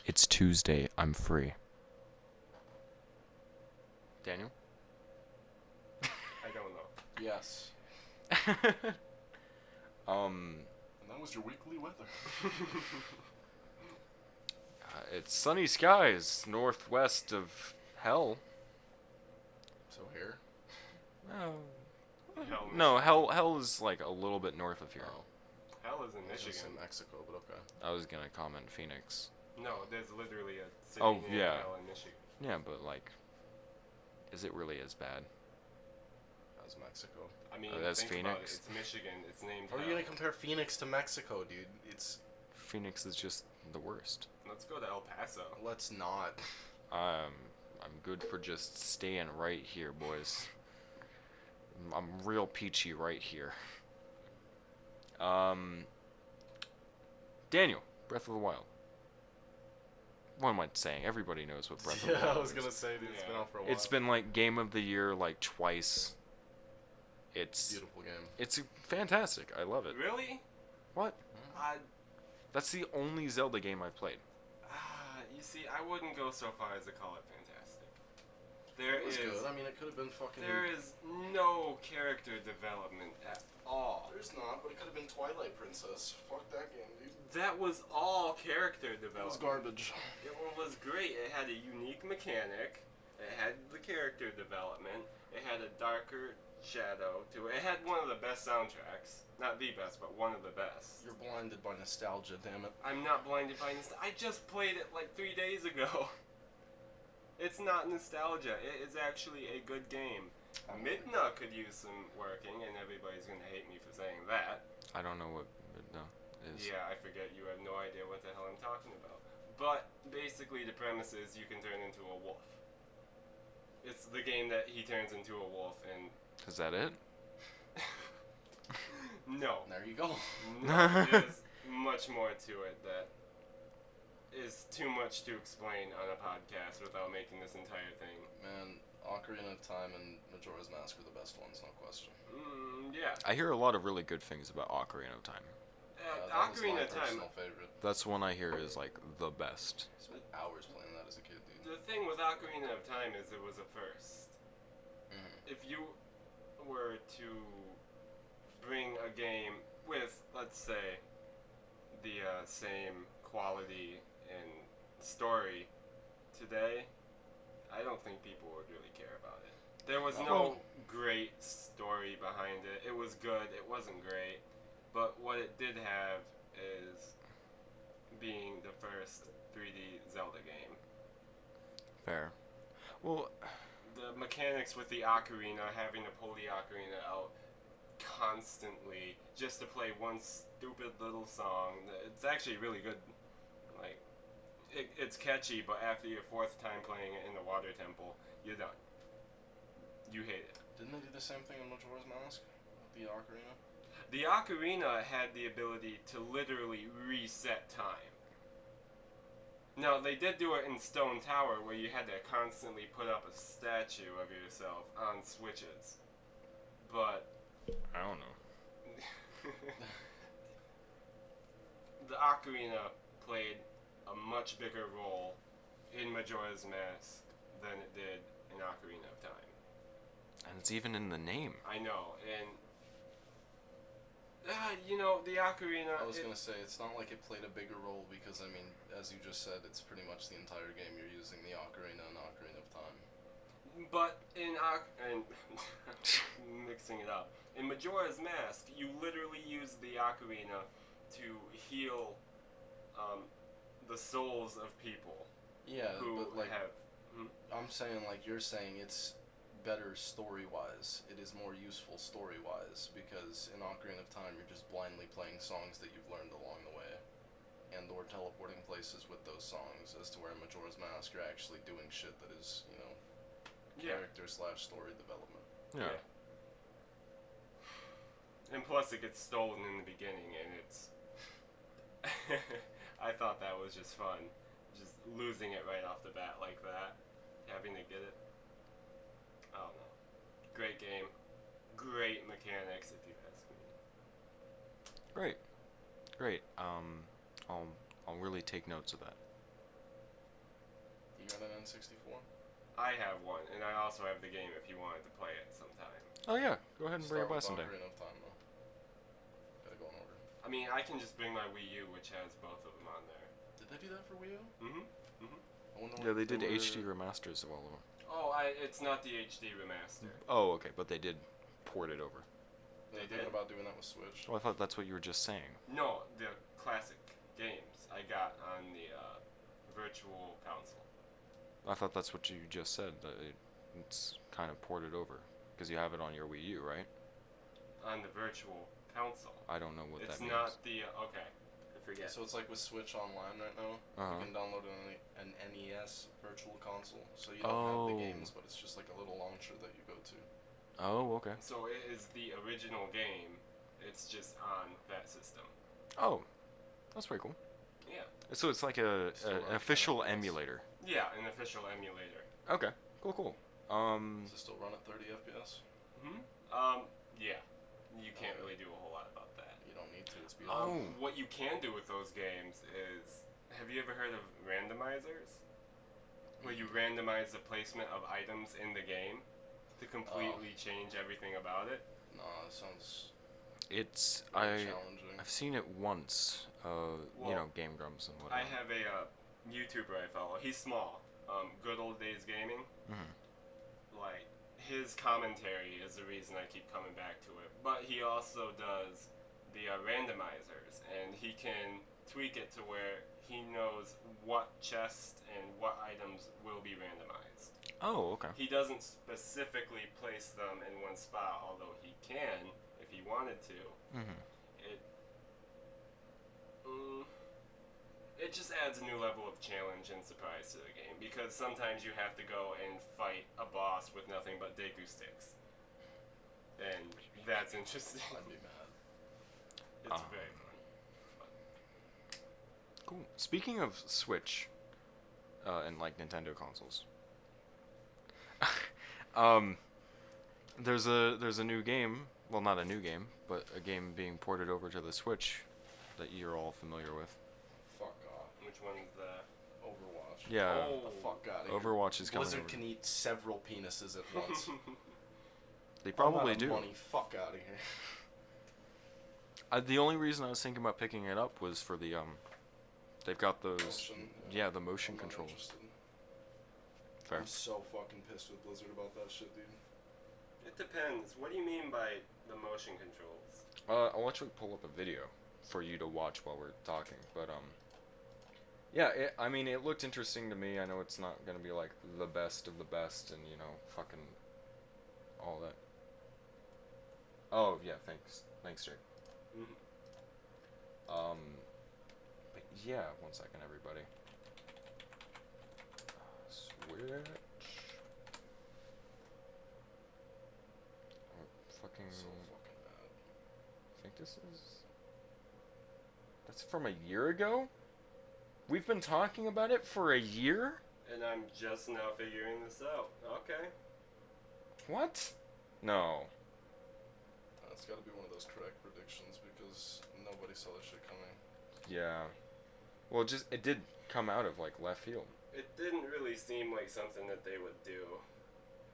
It's Tuesday. I'm free. Daniel? I don't know. Yes. Um, And that was your weekly weather. it's sunny skies northwest of hell. So here? No, hell is like a little bit north of here. Oh. Hell is in I was gonna say Michigan. Mexico, but okay. I was gonna comment Phoenix. No, there's literally a city Oh, named yeah. Hell in Michigan. Yeah, but like, is it really as bad? That was Mexico. I mean, that's think about it. Phoenix. It's Michigan. It's named How are you Hell. gonna compare Phoenix to Mexico, dude? It's Phoenix is just the worst. Let's go to El Paso. let's not. I'm good for just staying right here, boys. I'm real peachy right here. Daniel, Breath of the Wild. What am I saying? Everybody knows what Breath of the Wild Yeah, I was is. gonna say, dude, it's been Yeah. out for a while. It's been like game of the year like twice. It's beautiful game. it's fantastic. I love it. Really? What? I That's the only Zelda game I've played. You see, I wouldn't go so far as to call it fantastic. There It was is good. I mean, it could have been fucking. there is no character development at all. There's not, but it could have been Twilight Princess. Fuck that game, dude. That was all character It was development. garbage. It was great. It had a unique mechanic. It had the character development. It had a darker shadow to it. It had one of the best soundtracks. Not the best, but one of the best. You're blinded by nostalgia, damn it. I'm not blinded by nostalgia. I just played it like 3 days ago. It's not nostalgia. It is actually a good game. Midna could use some working, and everybody's gonna hate me for saying that. I don't know what no is. Yeah, I forget. You have no idea what the hell I'm talking about. But basically, the premise is you can turn into a wolf. It's the game that he turns into a wolf, and Is that it? no, There you go. no, there's much more to it that is too much to explain on a podcast without making this entire thing. Man, Ocarina of Time and Majora's Mask are the best ones, no question. Yeah. I hear a lot of really good things about Ocarina of Time. That was my Ocarina of Time. personal favorite. That's one I hear is like the best. Spent hours playing that as a kid, dude. The thing with Ocarina of Time is it was a first. Mhm. If you were to bring a game with, let's say, the same quality and story today, I don't think people would really care about it. There was no great story behind it. It was good. It wasn't great. But what it did have is being the first 3D Zelda game. Fair. Well, The mechanics with the ocarina, having to pull the ocarina out constantly just to play one stupid little song. It's actually really good. Like, it's catchy, but after your 4th time playing it in the water temple, you're done. You hate it. Didn't they do the same thing in Majora's Mask? With the Ocarina? The ocarina had the ability to literally reset time. Now, they did do it in Stone Tower, where you had to constantly put up a statue of yourself on switches. But I don't know. the ocarina played a much bigger role in Majora's Mask than it did in Ocarina of Time. And it's even in the name. I know, and you know, the Ocarina. I was gonna say, it's not like it played a bigger role because, I mean, as you just said, it's pretty much the entire game you're using the Ocarina and Ocarina of Time. But in mixing it up, in Majora's Mask, you literally use the Ocarina to heal the souls of people Yeah, who but like, have. I'm saying, like you're saying, it's better story-wise. It is more useful story-wise because in Ocarina of Time, you're just blindly playing songs that you've learned along the way, and or teleporting places with those songs. As to where in Majora's Mask, you're actually doing shit that is, you know, character/story development. Yeah. And plus, it gets stolen in the beginning, and it's. I thought that was just fun, just losing it right off the bat like that, having to get it. I don't know. Great game, great mechanics, if you ask me. Great. I'll really take notes of that. You got an N64? I have one, and I also have the game if you wanted to play it sometime. Oh yeah, go ahead and bring it by Start with someday. Ocarina of Time, though. Gotta go in order. I mean, I can just bring my Wii U, which has both of them on there. Did they do that for Wii U? Mm-hmm. I wonder Yeah, what they did were- HD remasters of all of them. Oh, it's not the HD remaster. Oh, okay, but they did port it over. They They thinking did? about doing that with Switch. Well, I thought that's what you were just saying. No, the classic games I got on the virtual console. I thought that's what you just said, that it's kind of ported over. Because you have it on your Wii U, right? On the virtual console. I don't know what It's that means. not the okay. I forget. So it's like with Switch Online right now. Uh-huh. You can download an NES virtual console, so you don't have the games, but it's just like a little launcher that you go to. Oh, okay. So it is the original game. It's just on that system. Oh, that's pretty cool. Yeah. So it's like an official emulator. Yeah, an official emulator. Okay, cool. Does it still run at 30 FPS? Yeah. You can't really do a whole lot about that. You don't need to. It's beautiful. Oh. What you can do with those games is, have you ever heard of randomizers? Where you randomize the placement of items in the game to completely change everything about it. No, that sounds It's really challenging. I've seen it once. You know, Game Grumps and whatnot. I have a YouTuber I follow. He's small. Good Old Days Gaming. Mhm. Like, his commentary is the reason I keep coming back to it. But he also does the randomizers, and he can tweak it to where he knows what chests and what items will be randomized. Oh, okay. He doesn't specifically place them in one spot, although he can if he wanted to. Mm-hmm. It just adds a new level of challenge and surprise to the game, because sometimes you have to go and fight a boss with nothing but Deku sticks. And that's interesting. I'd be mad. It's very fun. Cool. Speaking of Switch, and like Nintendo consoles, there's a new game. Well, not a new game, but a game being ported over to the Switch that you're all familiar with. Fuck off. Which one is that? Overwatch. Yeah. Oh. The fuck out of here. Overwatch is coming. Blizzard over. can eat several penises at once. They I'm probably out of do. Money. Fuck out of here. The only reson I was thinking about picking it up was for the they've got those Motion, yeah, the motion I'm not controls. interested. Fair. I'm so fucking pissed with Blizzard about that shit, dude. It depends. What do you mean by the motion controls? I'll actually pull up a video for you to watch while we're talking, but yeah, I mean, it looked interesting to me. I know it's not gonna be like the best of the best, and you know, fucking all that. Oh yeah, thanks, Jake. Mhm. But yeah, one second, everybody. Switch. Oh, fucking. So fucking bad. I think this is. That's from a year ago? We've been talking about it for a year? And I'm just now figuring this out. Okay. What? No. It's gotta be one of those correct predictions because nobody saw this shit coming. Yeah. Well, it did come out of like left field. It didn't really seem like something that they would do.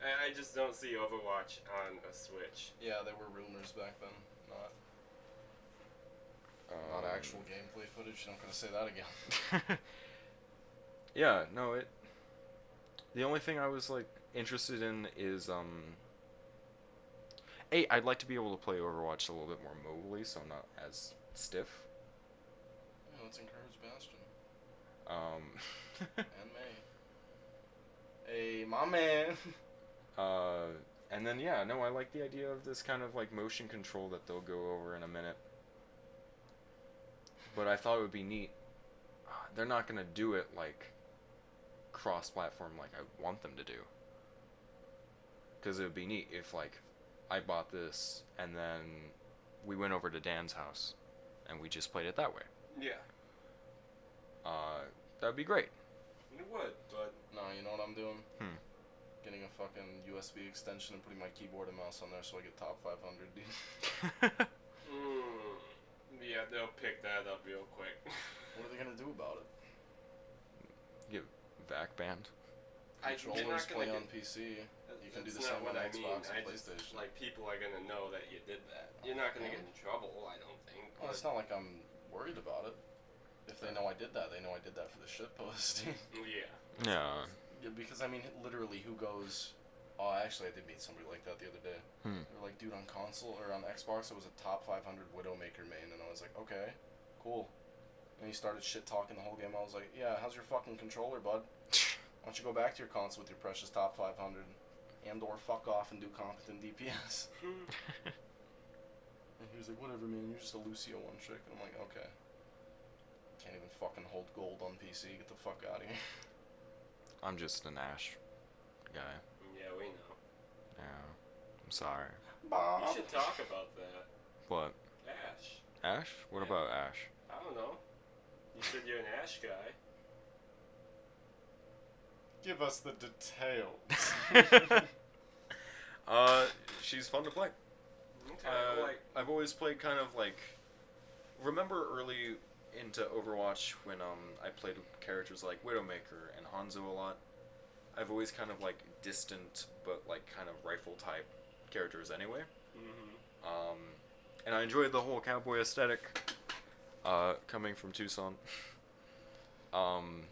I just don't see Overwatch on a Switch. Yeah, there were rumors back then. Not actual gameplay footage. I'm not gonna say that again. Yeah, no, it. The only thing I was like interested in is I'd like to be able to play Overwatch a little bit more mobily, so I'm not as stiff. Yeah, let's encourage Bastion. And May. Hey, my man. And then yeah, no, I like the idea of this kind of like motion control that they'll go over in a minute. But I thought it would be neat. They're not gonna do it like cross-platform like I want them to do. Because it would be neat if like I bought this and then we went over to Dan's house and we just played it that way. Yeah. That'd be great. It would, but No, you know what I'm doing? Hmm. Getting a fucking USB extension and putting my keyboard and mouse on there so I get top 500, dude. Yeah, they'll pick that up real quick. What are they gonna do about it? Get back banned. Controllers play on PC. You can do the same on Xbox and PlayStation. Like, people are gonna know that you did that. You're not gonna get in trouble, I don't think. Well, it's not like I'm worried about it. If they know I did that, they know I did that for the shit posting. Yeah. Yeah. Yeah, because I mean, literally, who goes? Oh, actually, I did meet somebody like that the other day. They were like, dude, on console or on Xbox, it was a top 500 Widowmaker main, and I was like, okay, cool. And he started shit talking the whole game. I was like, yeah, how's your fucking controller, bud? Why don't you go back to your console with your precious top 500, and/or fuck off and do competent DPS? And he was like, whatever, man, you're just a Lucio one trick. And I'm like, okay. Can't even fucking hold gold on PC. Get the fuck out of here. I'm just an Ash guy. Yeah, we know. Yeah. I'm sorry. Bob. You should talk about that. What? Ash. Ash? What Yeah. about Ash? I don't know. You said you're an Ash guy. Give us the details. She's fun to play. Okay, like, I've always played kind of like. Remember early into Overwatch when I played with characters like Widowmaker and Hanzo a lot. I've always kind of like distant but like kind of rifle type characters anyway. And I enjoyed the whole cowboy aesthetic coming from Tucson. And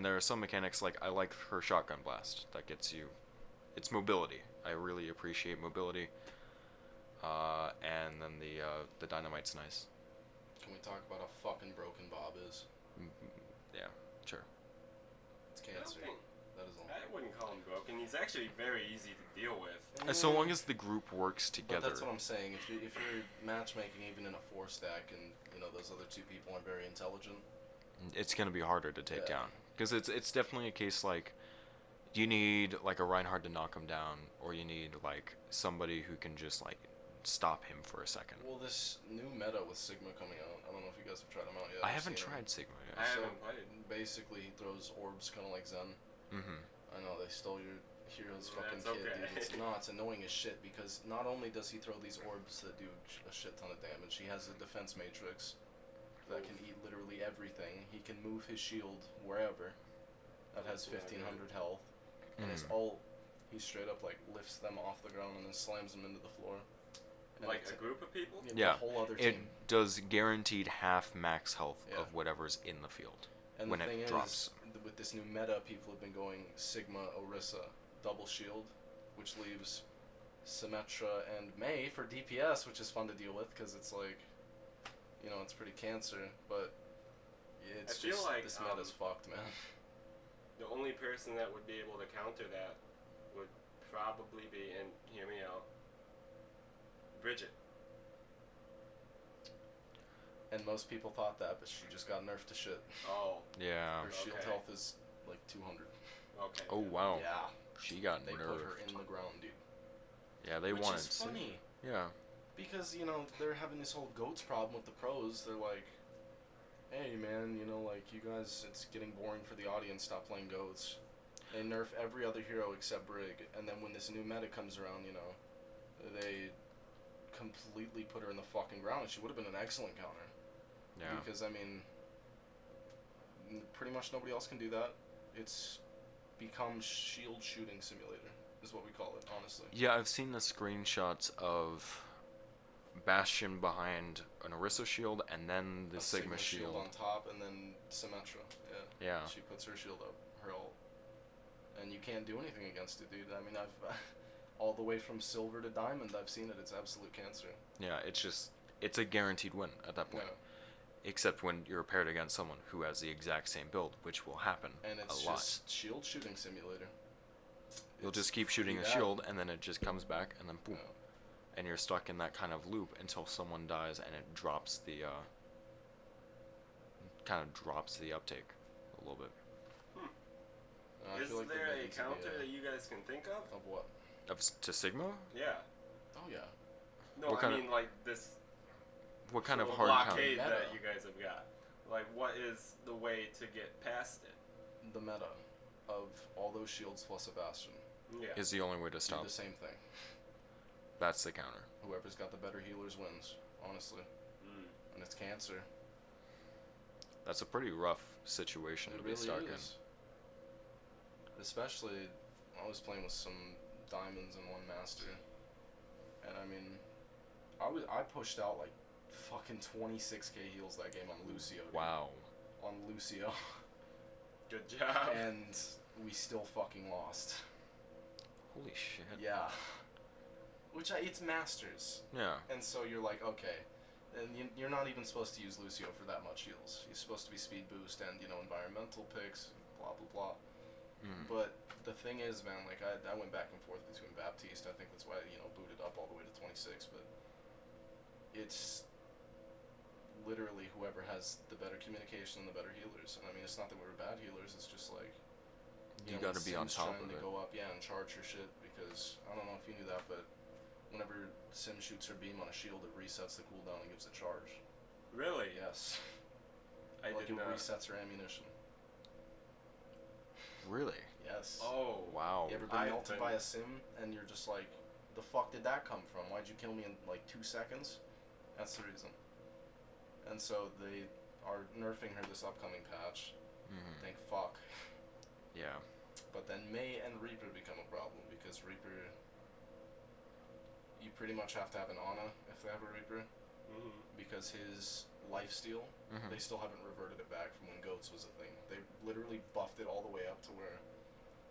there are some mechanics like I like her shotgun blast that gets you. It's mobility. I really appreciate mobility. And then the dynamite's nice. Can we talk about how fucking broken Bob is? Yeah, sure. It's cancer. That is all. I wouldn't call him broken. He's actually very easy to deal with. As so long as the group works together. But that's what I'm saying. If you're matchmaking even in a 4-stack and you know those other two people aren't very intelligent, it's gonna be harder to take Yeah. down. Because it's definitely a case like you need like a Reinhardt to knock him down, or you need like somebody who can just like stop him for a second. well, this new meta with Sigma coming out, I don't know if you guys have tried them out yet. I I've haven't seen 'em. tried Sigma I yet. haven't played. Basically, he throws orbs kind of like Zen. Mm-hmm. I know they stole your hero's fucking That's kid, okay. dude. It's not. It's annoying as shit because not only does he throw these orbs that do a shit ton of damage, he has a defense matrix that can eat literally everything. He can move his shield wherever. That has 1500 health, and his ult, he straight up like lifts them off the ground and then slams them into the floor. And Like it's a group of people? Yeah, a whole other It team. does guaranteed half max health Yeah. of whatever's in the field And when the thing it drops. is, with this new meta, people have been going Sigma, Orisa, double shield, which leaves Symmetra and Mei for DPS, which is fun to deal with because it's like, you know, it's pretty cancer, but it's I feel just like, this meta's fucked, man. The only person that would be able to counter that would probably be, and hear me out, Bridget. And most people thought that, but she just got nerfed to shit. Oh, Yeah. Her shield Okay. health is like 200. okay. Oh wow. Yeah, She got they put her nerfed. in the ground, dude. Yeah, they Which wanted. is funny. Yeah. Because, you know, they're having this whole GOATS problem with the pros. They're like, hey, man, you know, like, you guys, it's getting boring for the audience. Stop playing GOATS. They nerf every other hero except Brig. And then when this new meta comes around, you know, they completely put her in the fucking ground. And she would have been an excellent counter. Yeah. Because, I mean, Pretty much nobody else can do that. It's become shield shooting simulator, is what we call it, honestly. Yeah, I've seen the screenshots of Bastion behind an Orisa shield and then the A Sigma shield. on top, and then Symmetra. Yeah. Yeah. She puts her shield up, her ult. And you can't do anything against it, dude. I mean, I've all the way from silver to diamond, I've seen it. It's absolute cancer. Yeah, it's a guaranteed win at that point. Yeah. Except when you're paired against someone who has the exact same build, which will happen And it's a lot. just shield shooting simulator. You'll It's just keep shooting the pretty bad. shield, and then it just comes back, and then boom. Yeah. And you're stuck in that kind of loop until someone dies, and it drops the, kind of drops the uptake a little bit. I Is feel like there a needs to be counter that you guys can think of? Of what? To Sigma? Yeah. Oh, yeah. No, What I kind of- mean like this What kind of sort hard counter? blockade that Meta. you guys have got. Like, what is the way to get past it? The meta of all those shields plus a Bastion Yeah. Is the only way to do stop. the same thing. That's the counter. Whoever's got the better healers wins, honestly. Mm. And it's cancer. That's a pretty rough situation It to be really stuck is. Especially, I was playing with some diamonds and one master, and I mean, I pushed out like fucking 26k heals that game on Lucio. in. dude. Wow. On Lucio, Good job. and we still fucking lost. Holy shit. Yeah. It's masters, Yeah. and so you're like, okay, and you're not even supposed to use Lucio for that much heals. You're supposed to be speed boost and environmental picks, blah blah blah. Mm. But the thing is, man, like I went back and forth between Baptiste. I think that's why booted up all the way to 26. But it's literally whoever has the better communication and the better healers. And I mean, it's not that we were bad healers. It's just like You know, gotta when be on Sim's top trying of to it. go up, and charge her shit, because I don't know if you knew that, but whenever Sim shoots her beam on a shield, it resets the cooldown and gives it charge. Really? Yes. I Like did it not. resets her ammunition. Really? Yes. Oh. Wow. You ever I've been melted been- by a sim and you're just like, the fuck did that come from? Why'd you kill me in like 2 seconds? That's the reason. And so they are nerfing her this upcoming patch. Mm-hmm. Thank fuck. Yeah. But then May and Reaper become a problem because Reaper, you pretty much have to have an Ana if they have a Reaper, Mhm. because his lifesteal, Mhm. they still haven't reverted it back from when Goats was a thing. They literally buffed it all the way up to where,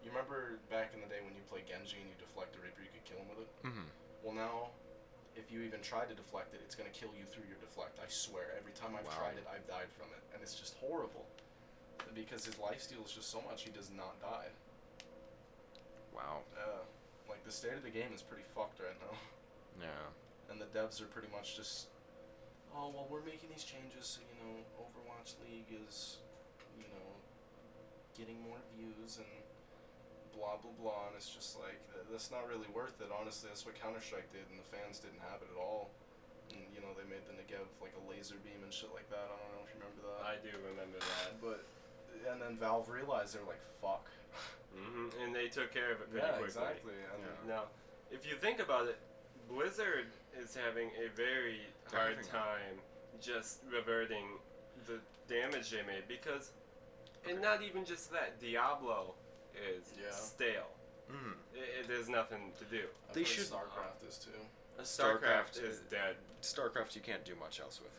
you remember back in the day when you play Genji and you deflect a Reaper, you could kill him with it? Mm-hmm. Well, now, if you even try to deflect it, it's going to kill you through your deflect. I swear, every time I've Wow. tried it, I've died from it. And it's just horrible. Because his lifesteal is just so much, he does not die. Wow. Like, the state of the game is pretty fucked right now. Yeah. And the devs are pretty much just, oh, well, we're making these changes so, Overwatch League is, getting more views and blah, blah, blah. And it's just like, that's not really worth it. Honestly, that's what Counter-Strike did, and the fans didn't have it at all. And, they made the Negev, like, a laser beam and shit like that. I don't know if you remember that. I do remember that. And then Valve realized, they were like, fuck. Hmm. And they took care of it pretty Yeah, quickly. exactly. And Now, if you think about it, Blizzard is having a very They're hard having- time just reverting the damage they made, because, and not even just that, Diablo is Yeah. stale. Mm. There's nothing to do. I've They heard should- StarCraft is too. StarCraft is dead. StarCraft you can't do much else with.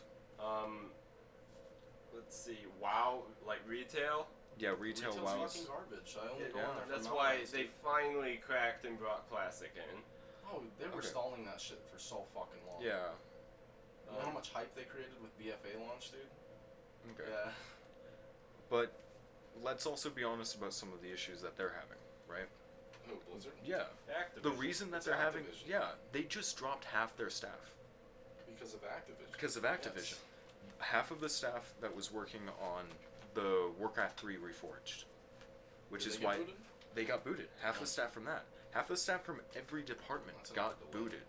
Let's see, WoW, like retail. Yeah, retail Retail's WoW's. fucking garbage. I only It- go in there for that's Mount why West, they dude. finally cracked and brought Classic in. Oh, they were Okay. stalling that shit for so fucking long. Yeah. You know how much hype they created with BFA launch, dude? Okay. Yeah. But let's also be honest about some of the issues that they're having, right? Who, Blizzard? Yeah. Activision. The reason that It's they're having, Activision. yeah, they just dropped half their staff Because of Activision. because of Activision. Half of the staff that was working on the Warcraft 3 Reforged, which Did is they get why booted? they got booted. Half Oh. the staff from that. Half the staff from every department That's a got lot to delay. booted.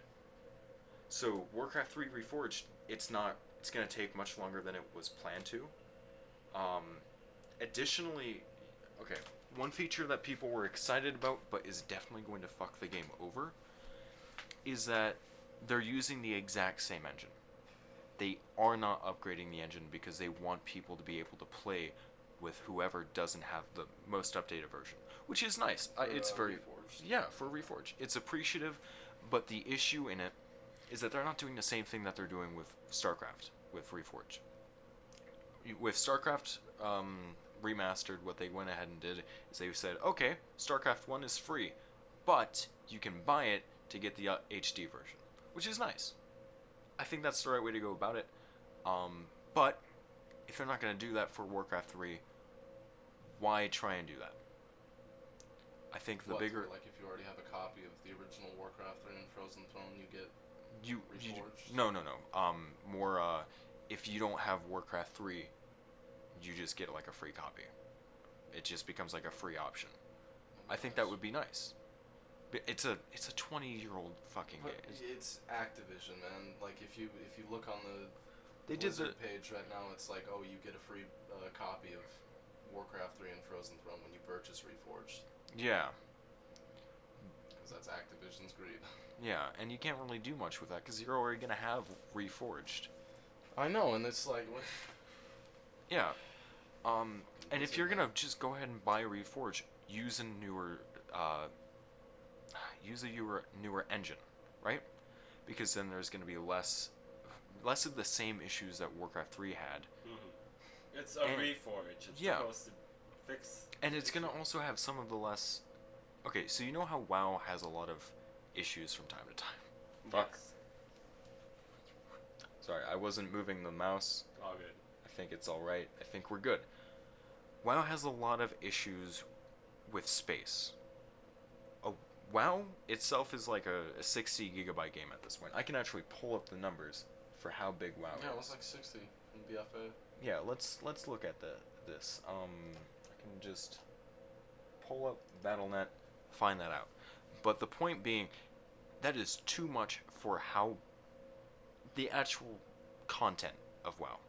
So Warcraft 3 Reforged, it's gonna take much longer than it was planned to. Additionally, okay, one feature that people were excited about but is definitely going to fuck the game over is that they're using the exact same engine. They are not upgrading the engine because they want people to be able to play with whoever doesn't have the most updated version, which is nice. For, It's very Reforged. yeah, for Reforged. It's appreciative, but the issue in it is that they're not doing the same thing that they're doing with StarCraft with Reforged. With StarCraft Remastered, what they went ahead and did is they said, okay, StarCraft 1 is free, but you can buy it to get the HD version, which is nice. I think that's the right way to go about it. But if they're not going to do that for Warcraft 3, why try and do that? I think the bigger... Like if you already have a copy of the original Warcraft 3 and Frozen Throne, you get Reforged? No. More, if you don't have Warcraft 3, you just get like a free copy. It just becomes like a free option. I think that would be nice. It's a 20-year-old fucking But game. it's Activision, man. Like if you look on the They did Blizzard page right now, it's like, oh, you get a free copy of Warcraft 3 and Frozen Throne when you purchase Reforged, Yeah, because that's Activision's greed. yeah, and you can't really do much with that because you're already gonna have Reforged. I know, and it's like, what? Yeah, and if you're gonna just go ahead and buy Reforged, use a newer engine, right? Because then there's gonna be less of the same issues that Warcraft 3 had. Mm-hmm. It's a Reforge. It's supposed to fix. And it's gonna also have some of the less. Okay, so you know how WoW has a lot of issues from time to time. Fuck. Yes. Sorry, I wasn't moving the mouse. All good. I think it's all right. I think we're good. WoW has a lot of issues with space. WoW itself is like a 60 gigabyte game at this point. I can actually pull up the numbers for how big WoW is. Yeah, it was like 60 in BFA. Yeah, let's look at this. I can just pull up Battle.net, find that out. But the point being, that is too much for how the actual content of WoW.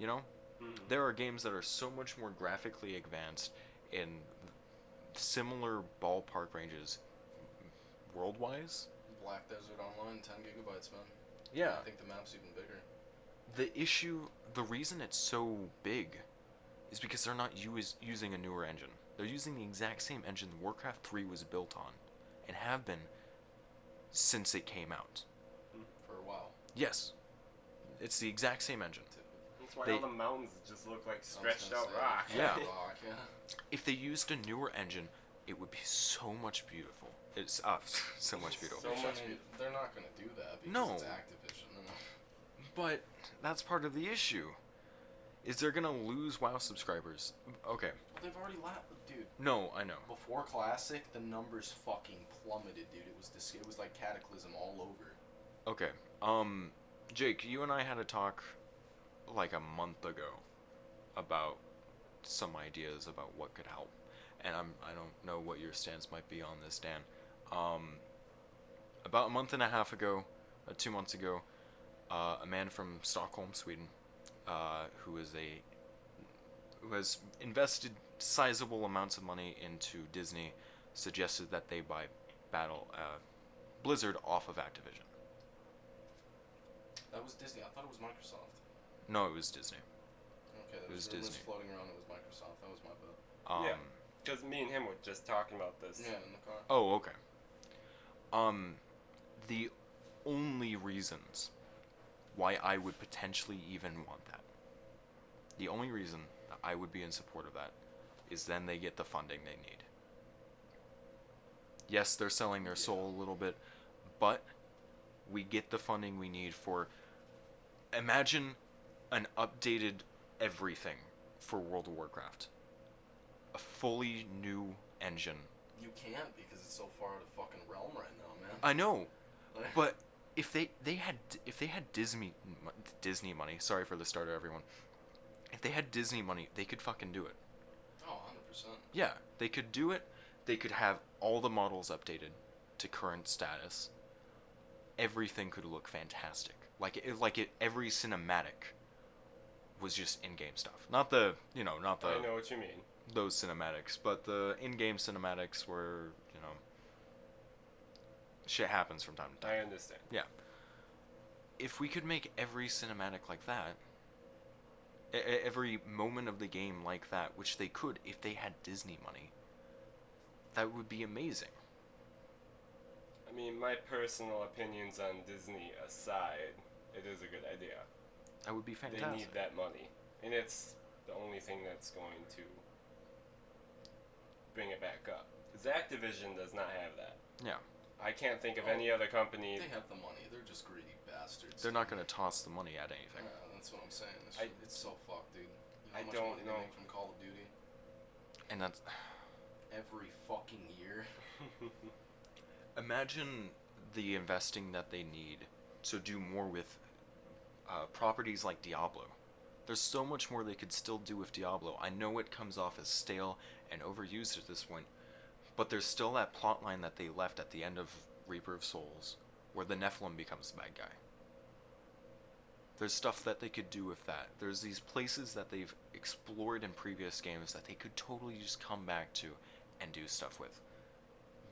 You know, there are games that are so much more graphically advanced in similar ballpark ranges, world-wise. Black Desert Online, 10 gigabytes, man. Yeah. I think the map's even bigger. The reason it's so big is because they're not using a newer engine. They're using the exact same engine Warcraft 3 was built on, and have been since it came out. For a while. Yes. It's the exact same engine. That's why all the mountains just look like stretched out rock. Yeah. Rock, yeah. If they used a newer engine, it would be so much beautiful. It's so much beautiful. So much they're not gonna do that because No. it's Activision. But that's part of the issue. Is they're gonna lose WoW subscribers? Okay. Well, they've already dude. No, I know. Before Classic, the numbers fucking plummeted, dude. It was like Cataclysm all over. Okay. Jake, you and I had a talk like a month ago about some ideas about what could help, and I don't know what your stance might be on this, Dan. About a month and a half ago, 2 months ago, a man from Stockholm, Sweden, who has invested sizable amounts of money into Disney, suggested that they buy Blizzard off of Activision. That was Disney. I thought it was Microsoft. No, it was Disney. Okay, It was rumors Disney. floating around. It was Microsoft. That was my bad. Yeah. Because me and him were just talking about this. Yeah, in the car. Oh, okay. The only reasons why I would potentially even want that, the only reason that I would be in support of that, is then they get the funding they need. Yes, they're selling their soul a little bit, but we get the funding we need for... Imagine an updated everything for World of Warcraft. A fully new engine. You can't because it's so far out of fucking realm right now, man. I know, but if they had Disney money, sorry for the starter, everyone. If they had Disney money, they could fucking do it. Oh, 100%. Yeah, they could do it. They could have all the models updated to current status. Everything could look fantastic. Every cinematic was just in-game stuff. Not the I know what you mean. those cinematics, but the in-game cinematics where, shit happens from time to time. I understand. Yeah. If we could make every cinematic like that, every moment of the game like that, which they could if they had Disney money. That would be amazing. I mean, my personal opinions on Disney aside, it is a good idea. That would be fantastic. They need that money. And it's the only thing that's going to bring it back up. Because Activision does not have that. Yeah. I can't think of any other company. They have the money. They're just greedy bastards. They're not going to toss the money at anything. Yeah, that's what I'm saying. It's so fucked, dude. You know I how much don't money know. they make from Call of Duty? And that's... Every fucking year. Imagine the investing that they need to do more with properties like Diablo. There's so much more they could still do with Diablo. I know it comes off as stale and overused at this point, but there's still that plot line that they left at the end of Reaper of Souls, where the Nephilim becomes the bad guy. There's stuff that they could do with that. There's these places that they've explored in previous games that they could totally just come back to and do stuff with.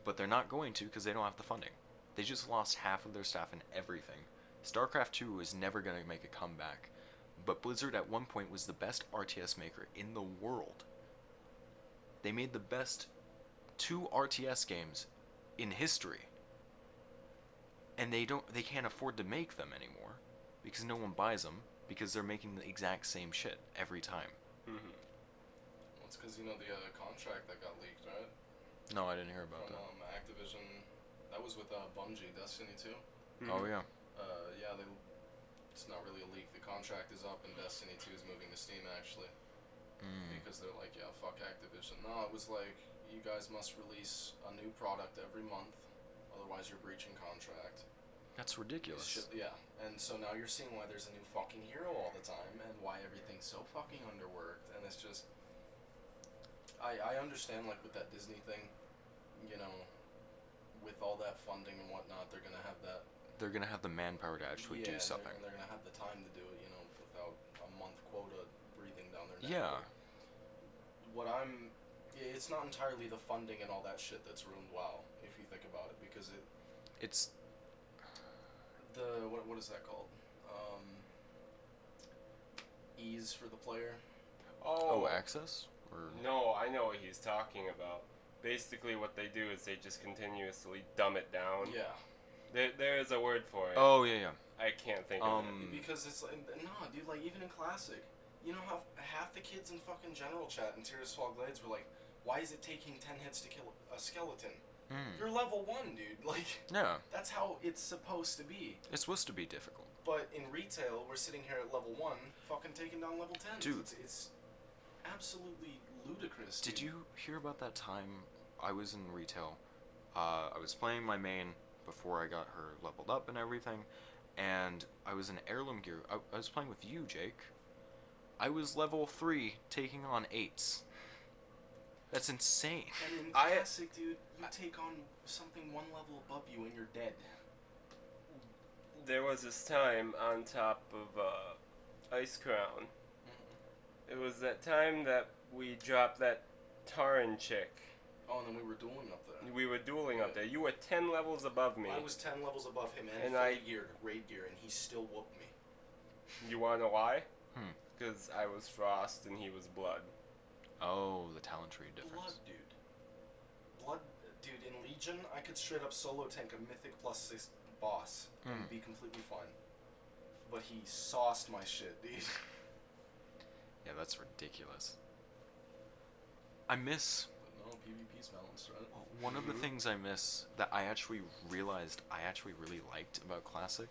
But they're not going to because they don't have the funding. They just lost half of their staff and everything. StarCraft 2 is never going to make a comeback. But Blizzard at one point was the best RTS maker in the world. They made the best 2 RTS games in history. And they can't afford to make them anymore because no one buys them because they're making the exact same shit every time. Mm-hmm. Well, it's because, the contract that got leaked, right? No, I didn't hear about From that. Activision. That was with Bungie, Destiny 2. Mm-hmm. Oh, yeah. Yeah, it's not really a leak. The contract is up and Destiny 2 is moving to Steam, actually. Because they're like, yeah, fuck Activision. No, it was like, you guys must release a new product every month, otherwise you're breaching contract. That's ridiculous. Yeah, and so now you're seeing why there's a new fucking hero all the time, and why everything's so fucking underworked, and it's just... I understand, like, with that Disney thing, with all that funding and whatnot, they're gonna have that... They're going to have the manpower to actually do something. They're gonna have the time to do it, without a month quota breathing down their neck. Yeah. It's not entirely the funding and all that shit that's ruined WoW, if you think about it, because It's... what is that called? Ease for the player? Oh, access? Or... No, I know what he's talking about. Basically, what they do is they just continuously dumb it down. Yeah. There is a word for it. Oh, yeah. I can't think of it. Because it's like, nah, dude, like, even in Classic, you know how half the kids in fucking general chat in Tears Fall Glades were like, why is it taking 10 hits to kill a skeleton? You're level 1, dude. Like, Yeah. that's how it's supposed to be. It's supposed to be difficult. But in retail, we're sitting here at level 1, fucking taking down level 10. Dude. It's absolutely ludicrous, Did dude. you hear about that time I was in retail? I was playing my main before I got her leveled up and everything, and I was in heirloom gear. I was playing with you, Jake. I was level 3 taking on 8s. That's insane. And in Classic, dude, you take on something 1 level above you and you're dead. There was this time on top of Ice Crown. It was that time that we dropped that Taran chick. Oh, and then we were dueling up there. We were dueling up there. You were 10 levels above me. I was 10 levels above him and fully geared, raid gear, and he still whooped me. You wanna know why? Because I was Frost and he was Blood. Oh, the talent tree difference. Blood, dude, in Legion, I could straight up solo tank a Mythic +6 boss and be completely fine. But he sauced my shit, dude. Yeah, that's ridiculous. I miss... But no, PvP's balanced, right? One of the things I miss that I actually realized I actually really liked about Classic,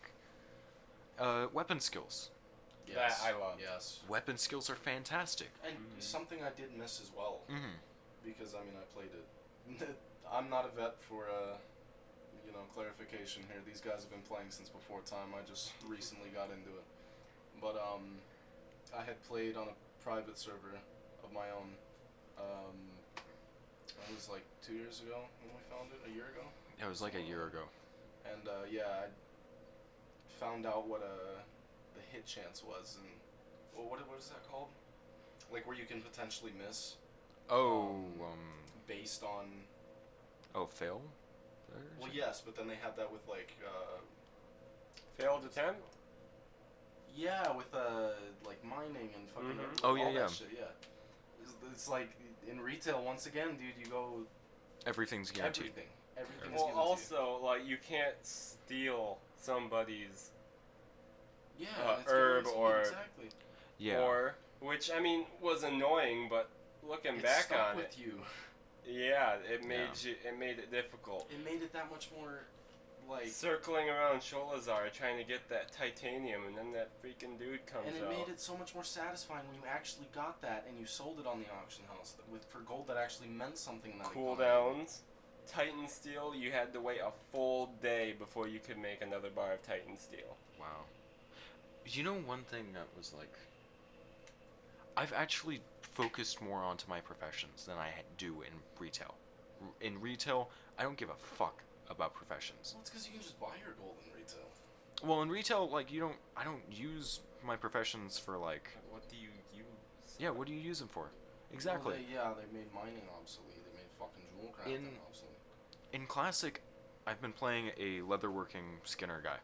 weapon skills. Yes. That I love. Yes. Weapon skills are fantastic. And something I did miss as well, Mm-hmm. because, I played it. I'm not a vet for, clarification here. These guys have been playing since before time. I just recently got into it. But, I had played on a private server of my own, it was like 2 years ago when we found it, a year ago? It was like a year ago. And, I found out what, the hit chance was, and, what is that called? Like, where you can potentially miss, based on... Oh, fail? Well, yes, but then they have that with, like, Failed attempt? Yeah, with like mining and fucking Mhm. Oh, yeah, all yeah. that shit. Yeah, it's like in retail once again, dude. You go Everything's guaranteed. Everything is Well, given to also, like, you can't steal somebody's you. Yeah, it's herb guaranteed, or- exactly. Yeah. or, which, I mean, was annoying, but looking It back stuck on with it, you. yeah, it made Yeah. it made it difficult. It made it that much more like. Circling around Sholazar trying to get that titanium, and then that freaking dude comes And it out. made it so much more satisfying when you actually got that and you sold it on the auction house for gold that actually meant something in that economy. Cooldowns. Titan Steel, you had to wait a full day before you could make another bar of Titan Steel. Wow. You know, one thing that was like, I've actually focused more onto my professions than I do in retail. In retail, I don't give a fuck about professions. Well, it's because you can just buy your gold in retail. Well, in retail, like, I don't use my professions for, like, But what do you use? yeah, what do you use them for? Exactly. Well, they made mining obsolete. They made fucking jewel crafting obsolete. In Classic, I've been playing a leatherworking skinner guy.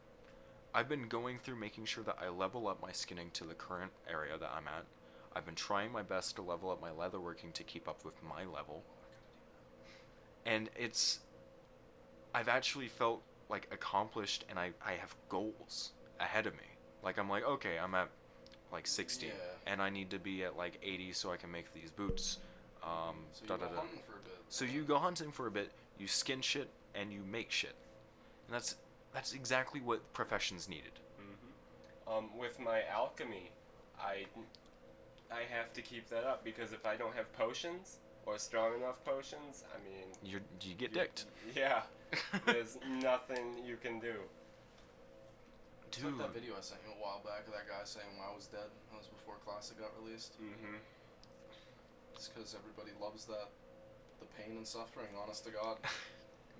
I've been going through making sure that I level up my skinning to the current area that I'm at. I've been trying my best to level up my leatherworking to keep up with my level. And I've actually felt like accomplished, and I have goals ahead of me. Like, I'm like, okay, I'm at like 60, Yeah. and I need to be at like 80 so I can make these boots. So you go hunting for a bit. So you go hunting for a bit, you skin shit, and you make shit. And that's exactly what professions needed. With my alchemy, I have to keep that up, because if I don't have potions or strong enough potions, I mean, You get dicked. yeah, there's nothing you can do. It's Dude. like that video I sent you a while back of that guy saying WoW was dead. That was before Classic got released. Mm-hmm. It's because everybody loves the pain and suffering, honest to God.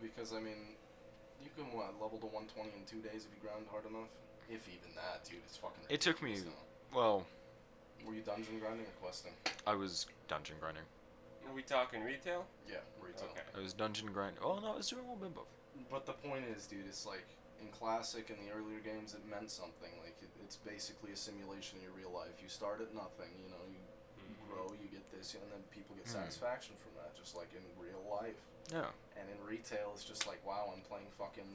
Because, I mean, you can, level to 120 in 2 days if you grind hard enough? If even that, dude, it's fucking It took me, ridiculous now. well, Were you dungeon grinding or questing? I was dungeon grinding. Are we talking retail? Yeah, retail. Okay. I was dungeon grinding. Oh no, I was doing a little bit of both. But the point is, dude, it's like, in Classic and the earlier games, it meant something. Like, it's basically a simulation of your real life. You start at nothing, you know, you grow, you get this, and then people get satisfaction from that, just like in real life. Yeah. And in retail, it's just like, wow, I'm playing fucking...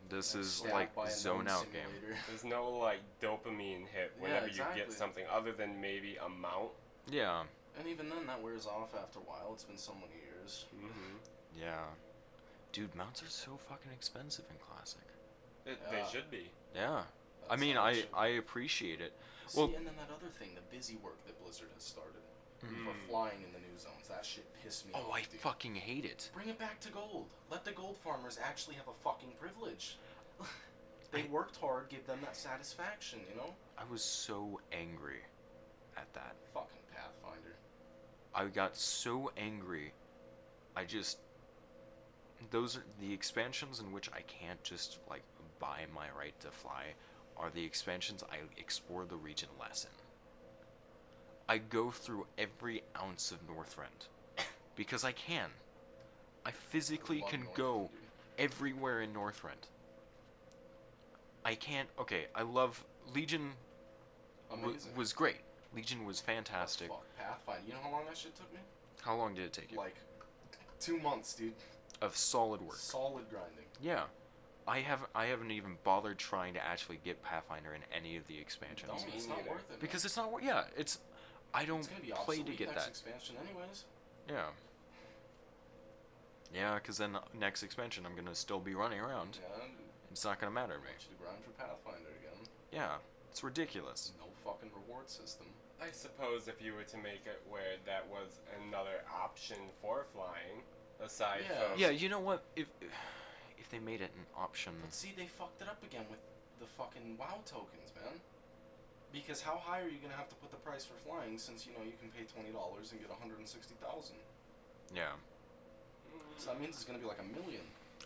This like, is stabbed like by a zone gnome out game. simulator. There's no, like, dopamine hit whenever you exactly. get something other than maybe a mount. Yeah. And even then, that wears off after a while. It's been so many years. Mm-hmm. Yeah. Dude, mounts are so fucking expensive in Classic. They Yeah. should be. Yeah. I That's mean, how it should I be. appreciate it. See, well- and then that other thing, the busy work that Blizzard has started Mhm. for flying in the new zones, that shit pissed me Oh, off, I dude. fucking hate it. Bring it back to gold. Let the gold farmers actually have a fucking privilege. They worked hard, give them that satisfaction, you know? I was so angry at that. Fucking Pathfinder. I got so angry. Those are the expansions in which I can't just like buy my right to fly are the expansions I explore the region less in. I go through every ounce of Northrend because I can. I physically Love can Northrend, go dude. everywhere in Northrend. I can't. Okay, I love Legion. Amazing. Was great. Legion was fantastic. Fuck, Pathfinder. You know how long that shit took me? How long did it take you? Like, 2 months, dude. Of solid work. Solid grinding. Yeah. I haven't even bothered trying to actually get Pathfinder in any of the expansions. No, it's not neither. worth it. Because it's not yeah, I don't it's gonna be play obsolete to get next that. expansion anyways. Yeah. Yeah, because then next expansion I'm gonna still be running around. Yeah, It's not gonna matter to I me. want you to grind for Pathfinder again. Yeah, it's ridiculous. No fucking reward system. I suppose if you were to make it where that was another option for flying, aside Yeah. from... Yeah, you know what? If they made it an option, But see, they fucked it up again with the fucking WoW tokens, man. Because how high are you gonna have to put the price for flying since, you know, you can pay $20 and get 160,000? yeah. So that means it's gonna be like $1 million.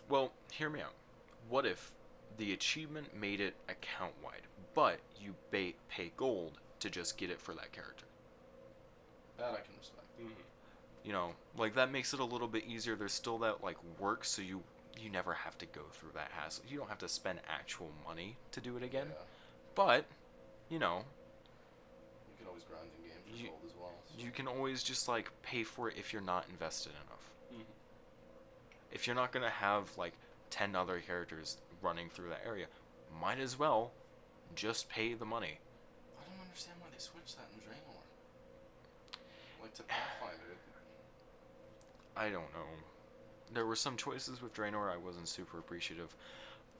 Well, hear me out. What if the achievement made it account wide, but you pay gold to just get it for that character? That I can respect. Mhm. You know, like that makes it a little bit easier. There's still that like work, so you never have to go through that hassle. You don't have to spend actual money to do it again. Yeah. But, you know, You can always grind in games You- as old as well. So. you can always just like pay for it if you're not invested enough. Mhm. If you're not gonna have like 10 other characters running through that area, might as well just pay the money. I don't understand why they switched that in Draenor. Like to Pathfinder. I don't know. There were some choices with Draenor I wasn't super appreciative.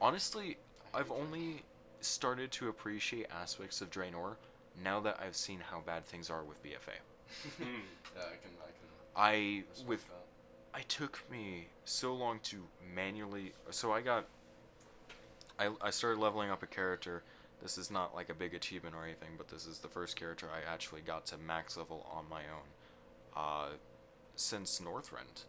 Honestly, I've hate only started to appreciate aspects of Draenor now that I've seen how bad things are with BFA. Hmm. Yeah, I can I respect with that. it took me so long to manually. So I started leveling up a character. This is not like a big achievement or anything, but this is the first character I actually got to max level on my own, since Northrend.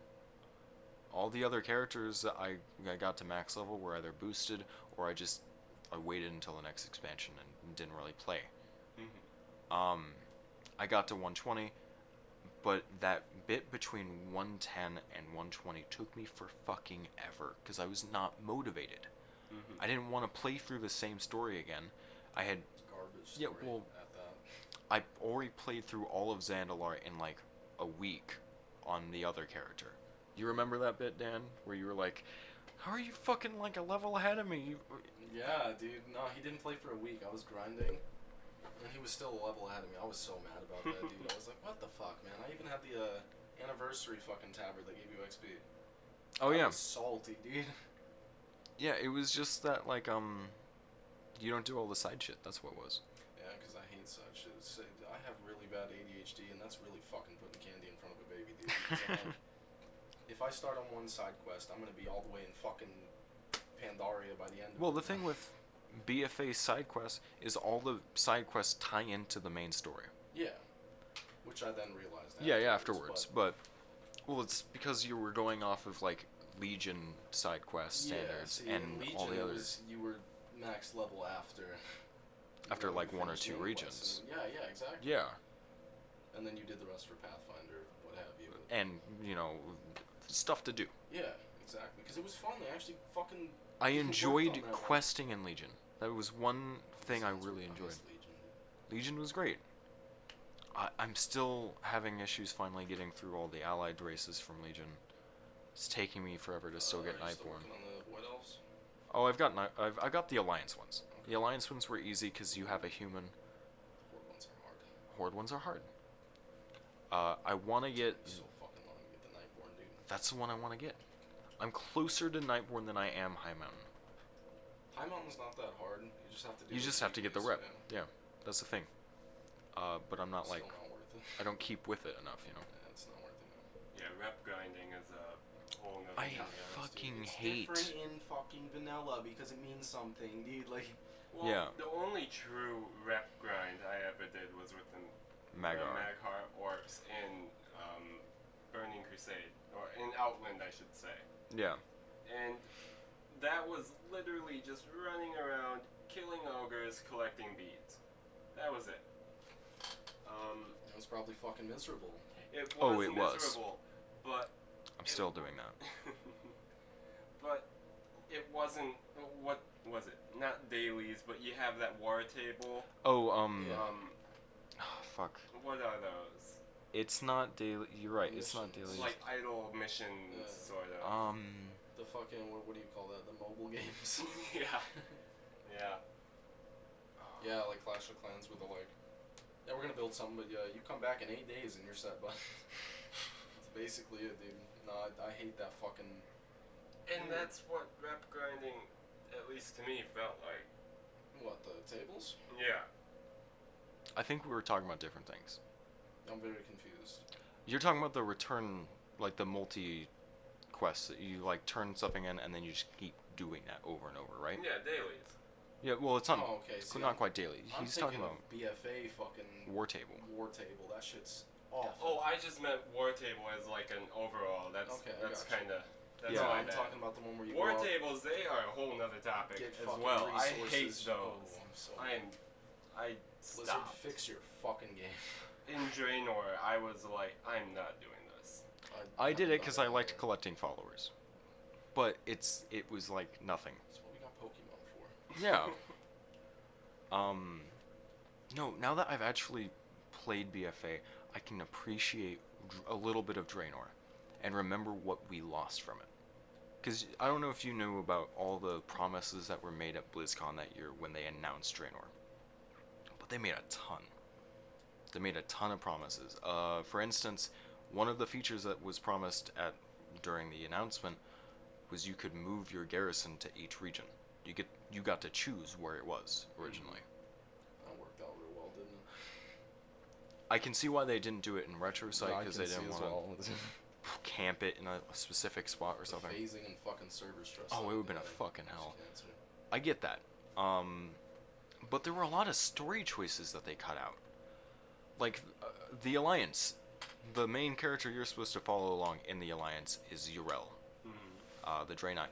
All the other characters that I got to max level were either boosted or I waited until the next expansion and didn't really play. Mhm. I got to 120, but that bit between 110 and 120 took me for fucking ever because I was not motivated. Mhm. I didn't want to play through the same story again. I had It's garbage Yeah, story well- at that. I already played through all of Zandalar in like a week on the other character. You remember that bit, Dan, where you were like, "How are you fucking like a level ahead of me?" Yeah, dude. No, he didn't play for a week. I was grinding, and he was still a level ahead of me. I was so mad about that, dude. I was like, what the fuck, man? I even had the anniversary fucking tabard that gave you XP. Oh I yeah, was salty, dude. yeah. It was just that like you don't do all the side shit. That's what it was. Yeah, because I hate such. I have really bad ADHD, and that's really fucking putting candy in front of a baby, dude. Because I'm like, if I start on one side quest, I'm gonna be all the way in fucking Pandaria by the end. Well, of the it. thing with BFA side quests is all the side quests tie into the main story. Yeah, which I then realized. Yeah, afterwards. But well, it's because you were going off of like Legion side quest standards see, and in Legion, all the it others. was, you were max level after. After, you like, one or finished two the main regions. quest, and- yeah, exactly. Yeah, And then you did the rest for Pathfinder, what have you. But and you know, stuff to do. yeah, exactly. Because it was fun. They actually fucking. I worked enjoyed on that one. questing in Legion. That was one thing I Sounds really nice, enjoyed. Legion. Legion was great. I'm still having issues finally getting through all the allied races from Legion. It's taking me forever to still get Are you still Nightborn. working on the Void Elves? Oh, I've got the Alliance ones. The Alliance ones were easy because you have a human. Horde ones are hard. Horde ones are hard. I want to get. It's so fucking long to get the Nightborn, dude. That's the one I want to get. I'm closer to Nightborn than I am High Mountain. High Mountain's not that hard. You just have to do You it just a have to few get the days, rep. Yeah. Yeah, that's the thing. But I'm not Still like not worth it. I don't keep with it enough, you know. Yeah, it's not worth it. Yeah, rep grinding is a whole nother I thing. fucking It's hate. different in fucking vanilla because it means something, dude. Like, Well, Yeah. the only true rep grind I ever did was with the Magar. Maghar orcs in Burning Crusade, or in Outland, I should say. Yeah. And that was literally just running around, killing ogres, collecting beads. That was it. it was probably fucking miserable. It was Oh, it was. miserable, but I'm still doing that. but it wasn't. What was it? Not dailies, but you have that war table. Oh, Yeah. fuck. What are those? It's not daily. You're right. It's not daily. Missions. Like idle missions, Yeah. sort of. The fucking what do you call that? The mobile games. Yeah. Yeah. Yeah, like Clash of Clans with the like. Yeah, we're gonna build something, but yeah, you come back in 8 days and you're set. But that's basically it, dude. No, I hate that fucking. And that's what rep grinding, at least to me, felt like. What, the tables? Yeah. I think we were talking about different things. I'm very confused. You're talking about the return, like the multi quests that you like turn something in and then you just keep doing that over and over, right? Yeah, dailies. Yeah. Well, it's not. Oh, okay. It's See, not quite daily. I'm He's talking about thinking of BFA fucking War Table. War Table. That shit's awful. Oh, I just meant war table as like an overall. That's Okay, I that's gotcha. kind of. That's Yeah. No, my I'm bad. talking about the one where you War go out, tables, they are a whole nother topic get as fucking well. I hate resources. those. Oh, I'm so I Blizzard, stopped. fix your fucking game. In Draenor, I was like, I'm not doing this. I did I'm it because not I liked either. collecting followers, but it was like nothing. That's what we got Pokemon for. Yeah. No, now that I've actually played BFA, I can appreciate a little bit of Draenor and remember what we lost from it. Because I don't know if you knew about all the promises that were made at BlizzCon that year when they announced Draenor. But they made a ton. They made a ton of promises. For instance, one of the features that was promised during the announcement was you could move your garrison to each region. You got to choose where it was originally. That worked out real well, didn't it? I can see why they didn't do it in retrospect No, I because can they see didn't as want well. to camp it in a specific spot or The something. phasing and fucking server stress. Oh, it would would've been a fucking hell. I get that. But there were a lot of story choices that they cut out. Like, the Alliance. The main character you're supposed to follow along in the Alliance is Yrel, the Draenei.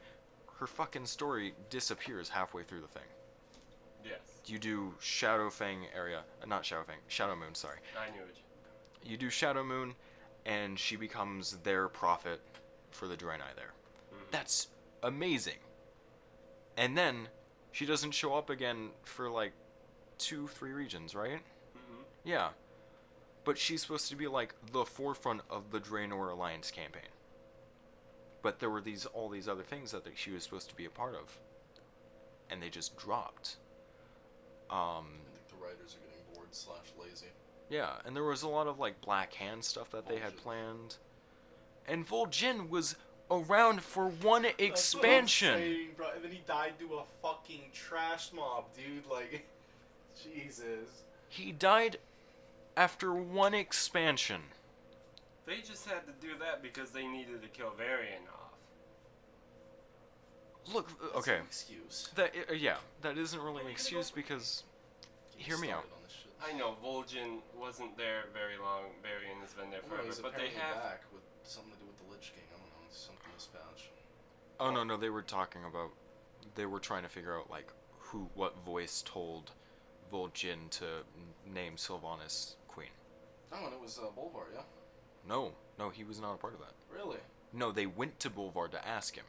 Her fucking story disappears halfway through the thing. Yes. You do Shadowfang area, not Shadowfang, Shadow Moon, sorry. I knew it. You do Shadow Moon, and she becomes their prophet for the Draenei there. That's amazing. And then, she doesn't show up again for like 2-3 regions, right? Yeah. But she's supposed to be like the forefront of the Draenor Alliance campaign. But there were all these other things that she was supposed to be a part of. And they just dropped. I think the writers are getting bored / lazy. Yeah, and there was a lot of like Black Hand stuff that they had planned. And Vol'jin was around for one expansion. That's what I'm saying, bro. And then he died to a fucking trash mob, dude. Like, Jesus. He died after one expansion. They just had to do that because they needed to kill Varian off. Look, That's okay. an excuse. That isn't really an excuse because... Hear me out. On this shit. I know Vol'jin wasn't there very long. Varian has been there Well, forever, he's but they apparently have. back with something to do with the Lich King. I don't know. It's something this patch. Oh, no, they were talking about... They were trying to figure out, like, what voice told Vol'jin to name Sylvanas queen. Oh, and it was Bolvar, yeah? No, he was not a part of that. Really? No, they went to Bolvar to ask him,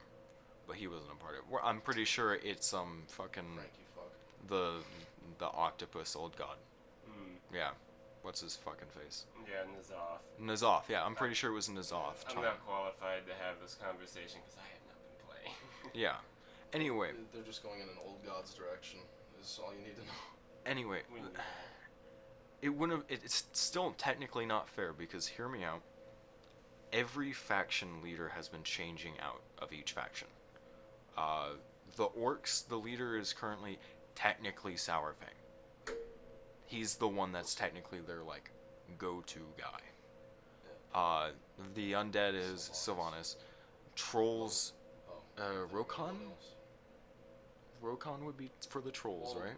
but he wasn't a part of it. I'm pretty sure it's fucking Frankie fuck. the octopus old god. Yeah, what's his fucking face? Yeah, N'Zoth. N'Zoth. Yeah, I'm pretty sure it was N'Zoth. I'm not qualified to have this conversation because I have not been playing. Yeah. Anyway. They're just going in an old god's direction. Is all you need to know. Anyway. We need that. It wouldn't. It's still technically not fair because hear me out. Every faction leader has been changing out of each faction. The orcs, the leader is currently technically Sourfang. He's the one that's technically their like go-to guy. The undead is Sylvanas. Trolls, Rokon. Rokon would be for the trolls, right?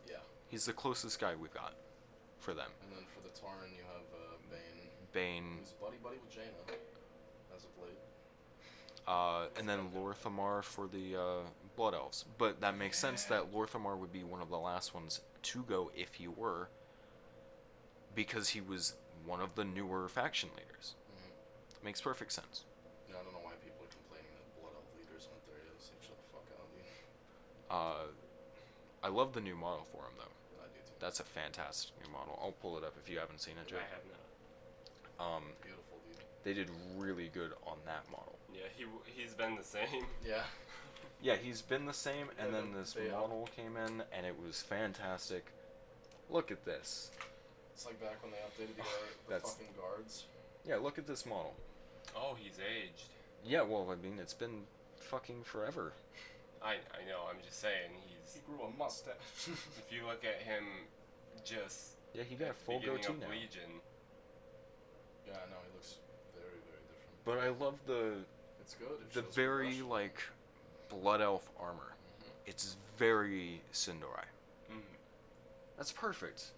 Yeah. He's the closest guy we've got for them. And then for the Tauren, you have Bane. Bane. Who's buddy with Jaina, as of late. And then Lor'Themar for the Blood Elves. But that makes sense that Lor'Themar would be one of the last ones to go if he were, because he was one of the newer faction leaders. Makes perfect sense. Yeah, I don't know why people are complaining that Blood Elf leaders went there. It's like, shut the fuck out, dude. I love the new model for him, though. I do too. That's a fantastic new model. I'll pull it up if you haven't seen it, Jay. I have not. Beautiful, dude. They did really good on that model. Yeah, he's been the same. Yeah. Yeah, he's been the same, and Yeah, then this they, model came in, and it was fantastic. Look at this. It's like back when they updated the That's- fucking guards. Yeah, look at this model. Oh, he's aged. Yeah, well, I mean, it's been fucking forever. I know. I'm just saying He grew a mustache. If you look at him, just Yeah, he got a at the full beginning goatee of now. Legion. Yeah, I know. He looks very, very different. But I love It's good. It the shows very, progression. like, blood elf armor. It's very Sin'dorei. That's perfect.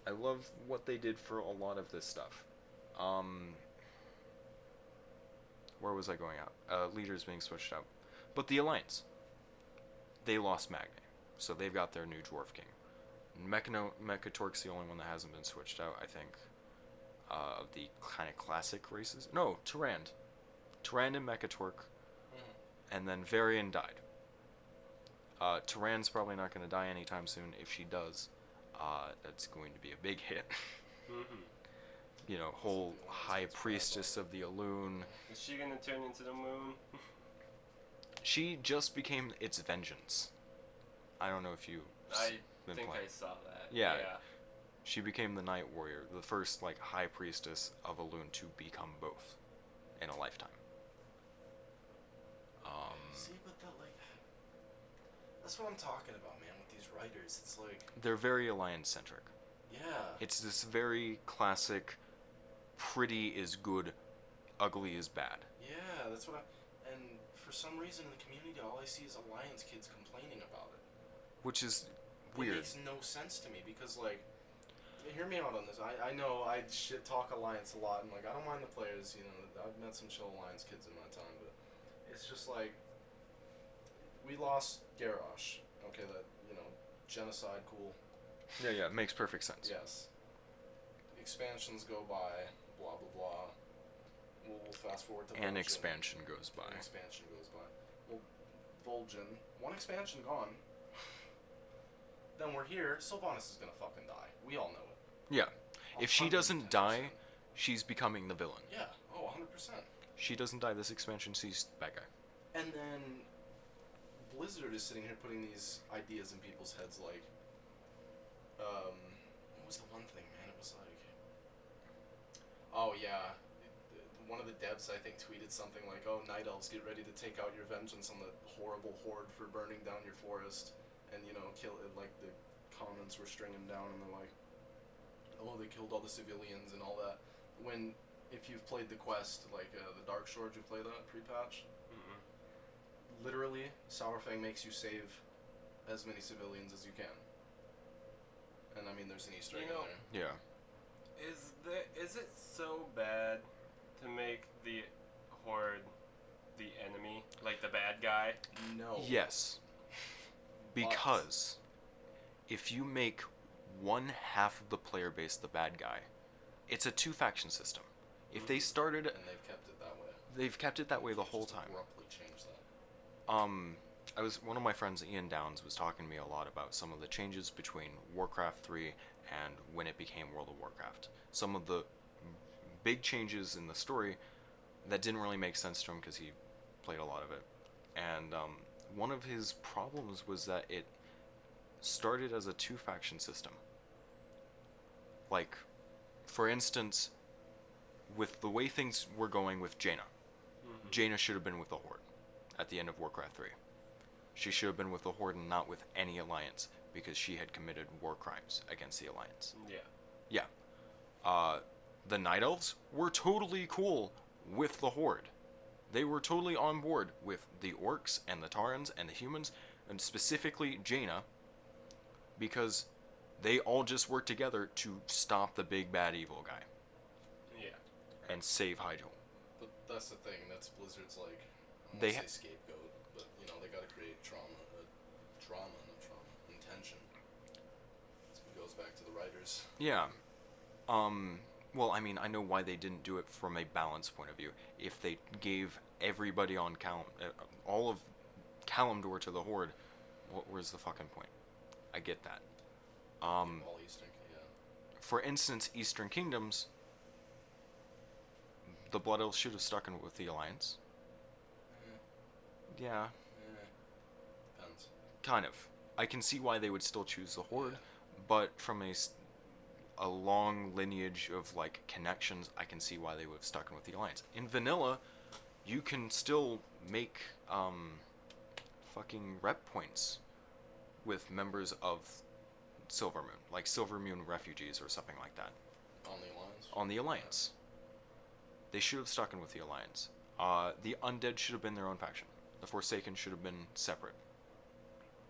I love what they did for a lot of this stuff. Where was I going out? Leaders being switched out. But the Alliance. They lost Magni. So they've got their new Dwarf King. Mechatork's the only one that hasn't been switched out, I think. Of the kind of classic races. No, Tyrande. Tyrande and Mechatork. And then Varian died. Tyran's probably not going to die anytime soon. If she does, that's going to be a big hit. Mm-hmm. You know, whole Something else High that's bad Priestess about of the Elune. Is she gonna turn into the moon? She just became its vengeance. I don't know if you I been think playing. I saw that. Yeah. She became the Night Warrior, the first like High Priestess of Elune to become both in a lifetime. See, but that, like, that's what I'm talking about, man, with these writers. It's like, They're very alliance centric. yeah. It's this very classic pretty is good, ugly is bad. Yeah, that's what and for some reason in the community, all I see is Alliance kids complaining about it. Which is It weird. makes no sense to me because, like, hear me out on this. I know I shit talk Alliance a lot, and, like, I don't mind the players, you know, I've met some chill Alliance kids in my time, but it's just like, we lost Garrosh. Okay, that, you know, genocide, cool. Yeah, it makes perfect sense. Yes. Expansions go by, blah, blah, blah. We'll fast forward to An Vol'jin. expansion goes by. An expansion goes by. Well, Vol'jin, one expansion gone. Then we're here. Sylvanas is gonna fucking die. We all know it. Yeah. If she doesn't 110%. die, she's becoming the villain. Yeah. Oh, 100%. She doesn't die this expansion, she's the bad guy. And then Blizzard is sitting here putting these ideas in people's heads, like, what was the one thing, man? It was like, oh yeah, one of the devs I think tweeted something like, "Oh, Night Elves, get ready to take out your vengeance on the horrible horde for burning down your forest," and you know, kill it. Like the comments were stringing down, and they're like, "Oh, they killed all the civilians and all that." When if you've played the quest, like the Dark Shore, did you play that pre-patch? Mm-mm. Literally, Sourfang makes you save as many civilians as you can. And I mean, there's an Easter egg You know, in there. Yeah. Is it so bad to make the horde the enemy, like the bad guy? No. Yes. Because if you make one half of the player base the bad guy, it's a two-faction system. If they started, And they've kept it that way. they've kept it that way the Just whole time. Abruptly change that. One of my friends, Ian Downs, was talking to me a lot about some of the changes between Warcraft 3 and when it became World of Warcraft. Some of the big changes in the story that didn't really make sense to him because he played a lot of it. And one of his problems was that it started as a two-faction system. Like, for instance, with the way things were going with Jaina. Mm-hmm. Jaina should have been with the Horde at the end of Warcraft 3. She should have been with the Horde and not with any alliance because she had committed war crimes against the alliance. Yeah. Yeah. The Night Elves were totally cool with the Horde. They were totally on board with the Orcs and the Taurens and the humans, and specifically Jaina, because they all just worked together to stop the big bad evil guy Yeah. and save Hyjal. But that's the thing. That's Blizzard's, like, I They don't ha- say scapegoat, but, you know, they gotta create intention. So it goes back to the writers. Yeah. Well, I mean, I know why they didn't do it from a balance point of view. If they gave everybody on all of Kalimdor to the Horde, where's the fucking point? I get that. All Eastern, yeah. For instance, Eastern Kingdoms, the Blood Elves should have stuck in with the Alliance. Yeah, Depends. kind of. I can see why they would still choose the Horde, Yeah. but from a long lineage of like connections, I can see why they would have stuck in with the Alliance. In vanilla, you can still make fucking rep points with members of Silvermoon, like Silvermoon refugees or something like that. On the Alliance? On the Alliance. They should have stuck in with the Alliance. The Undead should have been their own faction. The Forsaken should have been separate.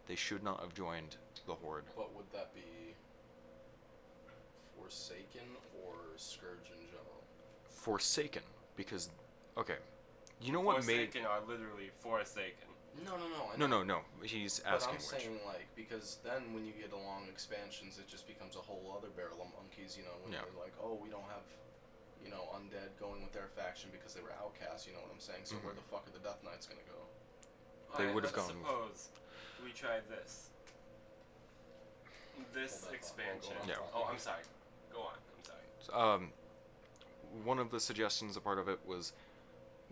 They should not have joined the Horde. But would that be Forsaken or Scourge in general? Forsaken, because, okay, you know what made... Forsaken are literally Forsaken. No. No. He's But asking I'm which. saying, like, because then when you get along expansions, it just becomes a whole other barrel of monkeys, you know, when Yeah. you're like, oh, we don't have, you know, undead going with their faction because they were outcasts, you know what I'm saying? So where Mhm. the fuck are the Death Knights gonna go? They Alright, would have let's gone. suppose we try this. This Hold that expansion. thought. Yeah. Oh, I'm sorry. Go on. I'm sorry. One of the suggestions, a part of it was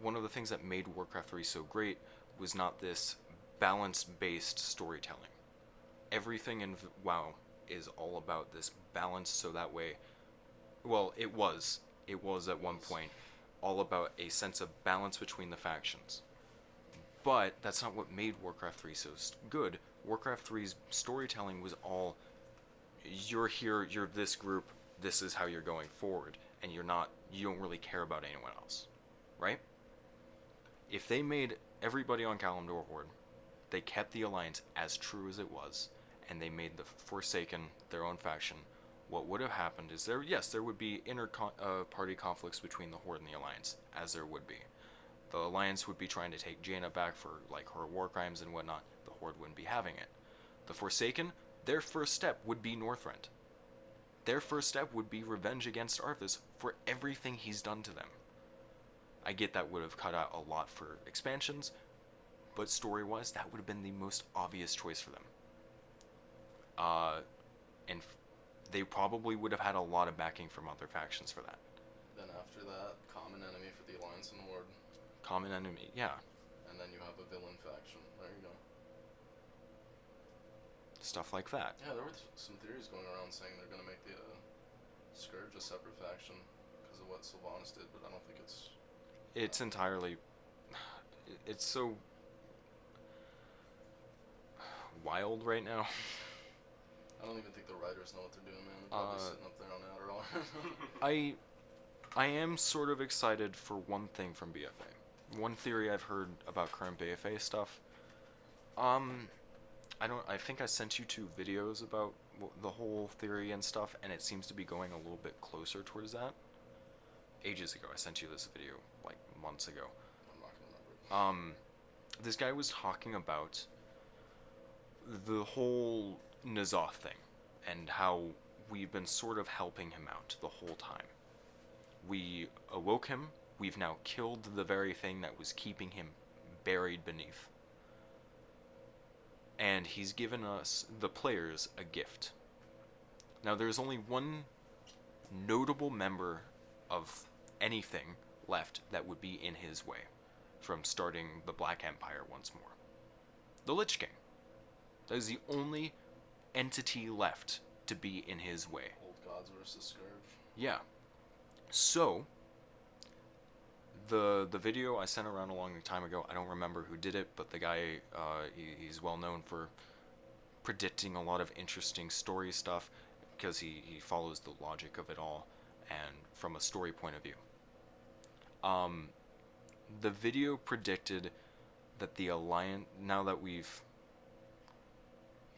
one of the things that made Warcraft 3 so great was not this balance-based storytelling. Everything in WoW is all about this balance, so that way, well, it was at one point all about a sense of balance between the factions. But that's not what made Warcraft 3 so good. Warcraft 3's storytelling was all, you're here, you're this group, this is how you're going forward, and you don't really care about anyone else, right? If they made everybody on Kalimdor Horde, they kept the Alliance as true as it was, and they made the Forsaken their own faction, what would have happened is there would be party conflicts between the Horde and the Alliance, as there would be. The Alliance would be trying to take Jaina back for like her war crimes and whatnot. The Horde wouldn't be having it. The Forsaken, their first step would be Northrend. Their first step would be revenge against Arthas for everything he's done to them. I get that would have cut out a lot for expansions, but story-wise, that would have been the most obvious choice for them. And they probably would have had a lot of backing from other factions for that. Then after that, common enemy for the Alliance and Horde. Common enemy, yeah. And then you have a villain faction. There you go. Stuff like that. Yeah, there were some theories going around saying they're going to make the Scourge a separate faction because of what Sylvanas did, but I don't think it's... It's entirely... It's so... wild right now. I don't even think the writers know what they're doing, man. They're probably sitting up there on Adderall. I am sort of excited for one thing from BFA. One theory I've heard about current BFA stuff. I think I sent you 2 videos about the whole theory and stuff, and it seems to be going a little bit closer towards that. Ages ago, I sent you this video, like months ago. I'm not gonna remember. This guy was talking about the whole N'Zoth thing, and how we've been sort of helping him out the whole time. We awoke him, we've now killed the very thing that was keeping him buried beneath. And he's given us, the players, a gift. Now there's only one notable member of anything left that would be in his way from starting the Black Empire once more. The Lich King. That is the only entity left to be in his way. Old Gods versus Scourge. Yeah. So, the video I sent around a long time ago, I don't remember who did it, but the guy, he's well known for predicting a lot of interesting story stuff, because he follows the logic of it all, and from a story point of view. The video predicted that the Alliance, now that we've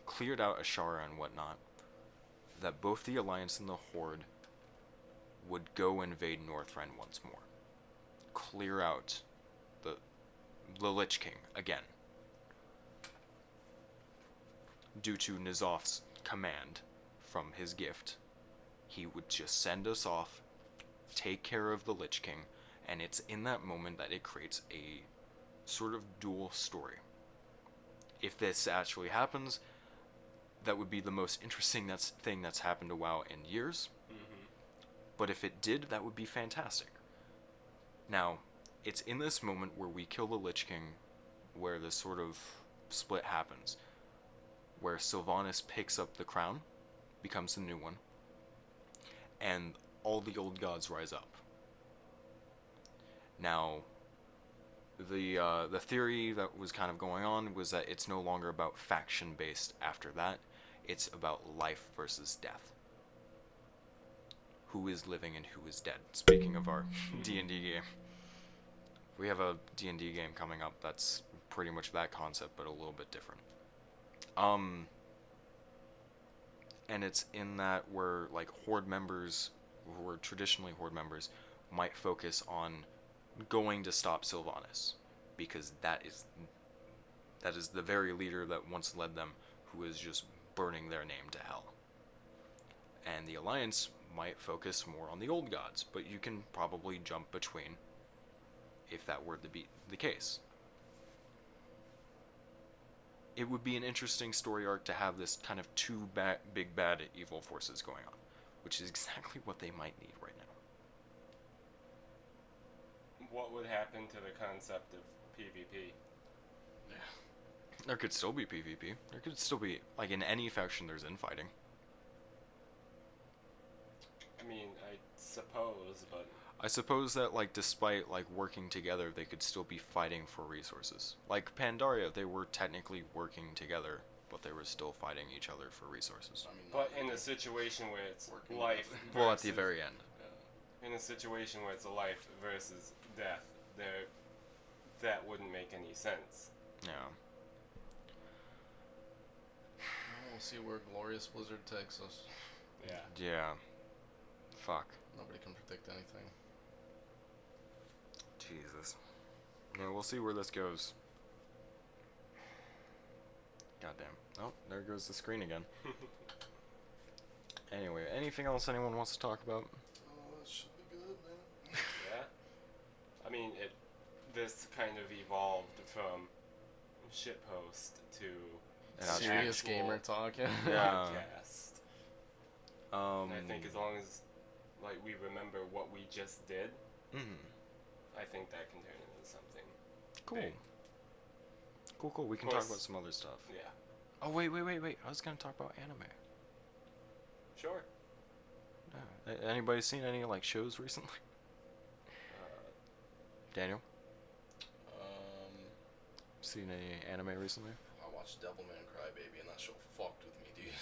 cleared out Ashara and whatnot, that both the Alliance and the Horde would go invade Northrend once more. Clear out the Lich King again. Due to N'Zoth's command from his gift, he would just send us off, take care of the Lich King, and it's in that moment that it creates a sort of dual story. If this actually happens, that would be the most interesting thing that's happened to WoW in years. But if it did, that would be fantastic. Now, it's in this moment where we kill the Lich King, where this sort of split happens, where Sylvanas picks up the crown, becomes the new one, and all the old gods rise up. Now, the theory that was kind of going on was that it's no longer about faction-based after that, it's about life versus death. Who is living and who is dead. Speaking of our D&D game. We have a D&D game coming up that's pretty much that concept, but a little bit different. And it's in that where, like, Horde members, who are traditionally Horde members, might focus on going to stop Sylvanas, because that is the very leader that once led them, who is just burning their name to hell. And the Alliance might focus more on the old gods, but you can probably jump between if that were to be the case. it would be an interesting story arc to have this kind of two big bad evil forces going on, which is exactly what they might need right now. What would happen to the concept of PvP? There could still be PvP. There could still be, like, in any faction there's infighting. I mean, I suppose, but I suppose that, like, despite, like, working together, they could still be fighting for resources. Like Pandaria, they were technically working together, but they were still fighting each other for resources. I mean, but not in a really. situation where it's Working life. Well, at the versus- very end. in a situation where it's a life versus death, that wouldn't make any sense. Yeah. We'll see where Glorious Blizzard takes us. Yeah. Yeah. Fuck. Nobody can predict anything. Jesus. Yeah, we'll see where this goes. Goddamn. Oh, there goes the screen again. Anyway, anything else anyone wants to talk about? Oh, that should be good, man. Yeah. I mean, this kind of evolved from shitpost to Yeah, Serious actual gamer talk. Yeah. Yeah. podcast. Um. I think as long as like we remember what we just did, Mhm. I think that can turn into something. Cool. big. Cool. We can Of talk course. about some other stuff. Yeah. Oh, wait. I was gonna talk about anime. Sure. Anybody seen any, like, shows recently? Daniel? Seen any anime recently? I watched Devilman Crybaby, and that show fucked with me, dude. You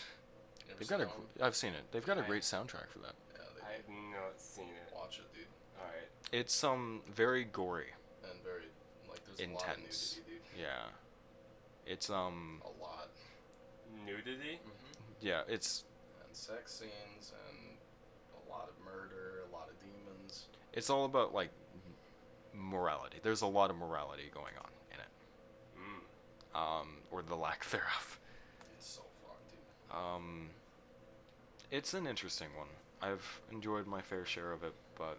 never They've got seen a. that one? I've seen it. They've got a I- great soundtrack for that. Yeah, I have not seen it. watch it, dude. All right. It's very gory. And very, like, there's Intense. a lot of nudity, dude. Yeah. It's A lot. Nudity. yeah, it's And sex scenes, and a lot of murder, a lot of demons. it's all about, like, morality. There's a lot of morality going on in it. Or the lack thereof. It's so fucked, dude. It's an interesting one. I've enjoyed my fair share of it, but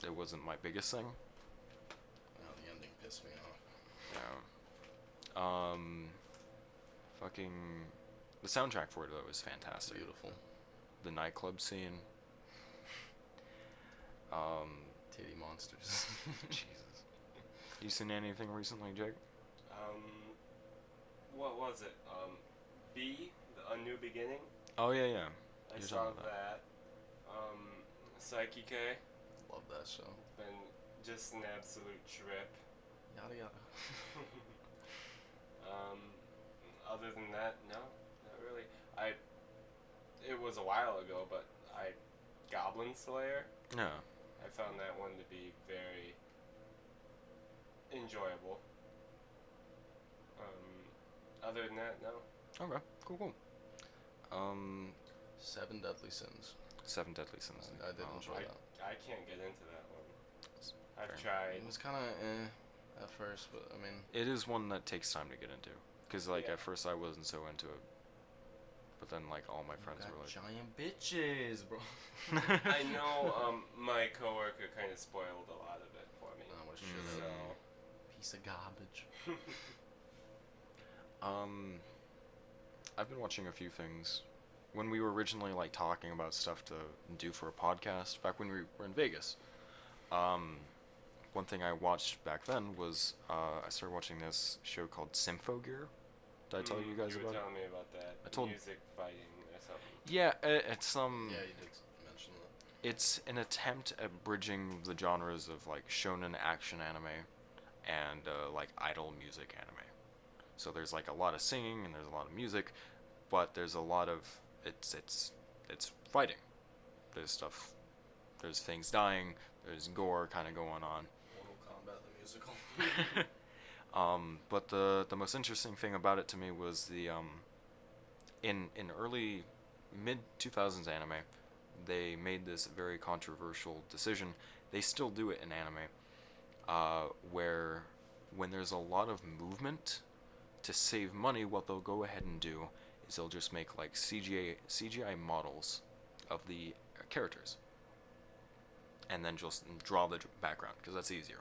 it wasn't my biggest thing. No, the ending pissed me off. Yeah. Fucking the soundtrack for it though is It's fantastic. beautiful. The nightclub scene. Titty monsters. Jesus. You seen anything recently, Jake? What was it? A New Beginning. Oh yeah. I You're saw talking about that. Psyche-K. Love that show. Been just an absolute trip. Yada yada. Other than that, no, not really. It was a while ago, but Goblin Slayer. Yeah. I found that one to be very enjoyable. Other than that, no. Okay. Cool. 7 Deadly Sins. 7 Deadly Sins. I did Oh, enjoy I, that. I can't get into that one. I've fair. tried. It was kind of at first, but I mean, It is one that takes time to get into. Because, like, Yeah. at first I wasn't so into it. But then, like, all my friends got were like... giant bitches, bro. I know my coworker kind of spoiled a lot of it for me. What a Mm. shit. So, Piece of garbage. I've been watching a few things. When we were originally, like, talking about stuff to do for a podcast, back when we were in Vegas, one thing I watched back then was, I started watching this show called Symphogear. Did I tell you guys you about were it? telling me about that. I told- Music fighting or something. Yeah, it's, Yeah, you did mention that. It's an attempt at bridging the genres of, like, shonen action anime and like idol music anime. So there's, like, a lot of singing and there's a lot of music, but there's a lot of it's fighting. There's stuff, there's things dying, there's gore kind of going on. Mortal Kombat the musical. But the most interesting thing about it to me was the in early mid 2000s anime, they made this very controversial decision. They still do it in anime, where when there's a lot of movement, to save money, what they'll go ahead and do is they'll just make like CGI models of the characters, and then just draw the background because that's easier.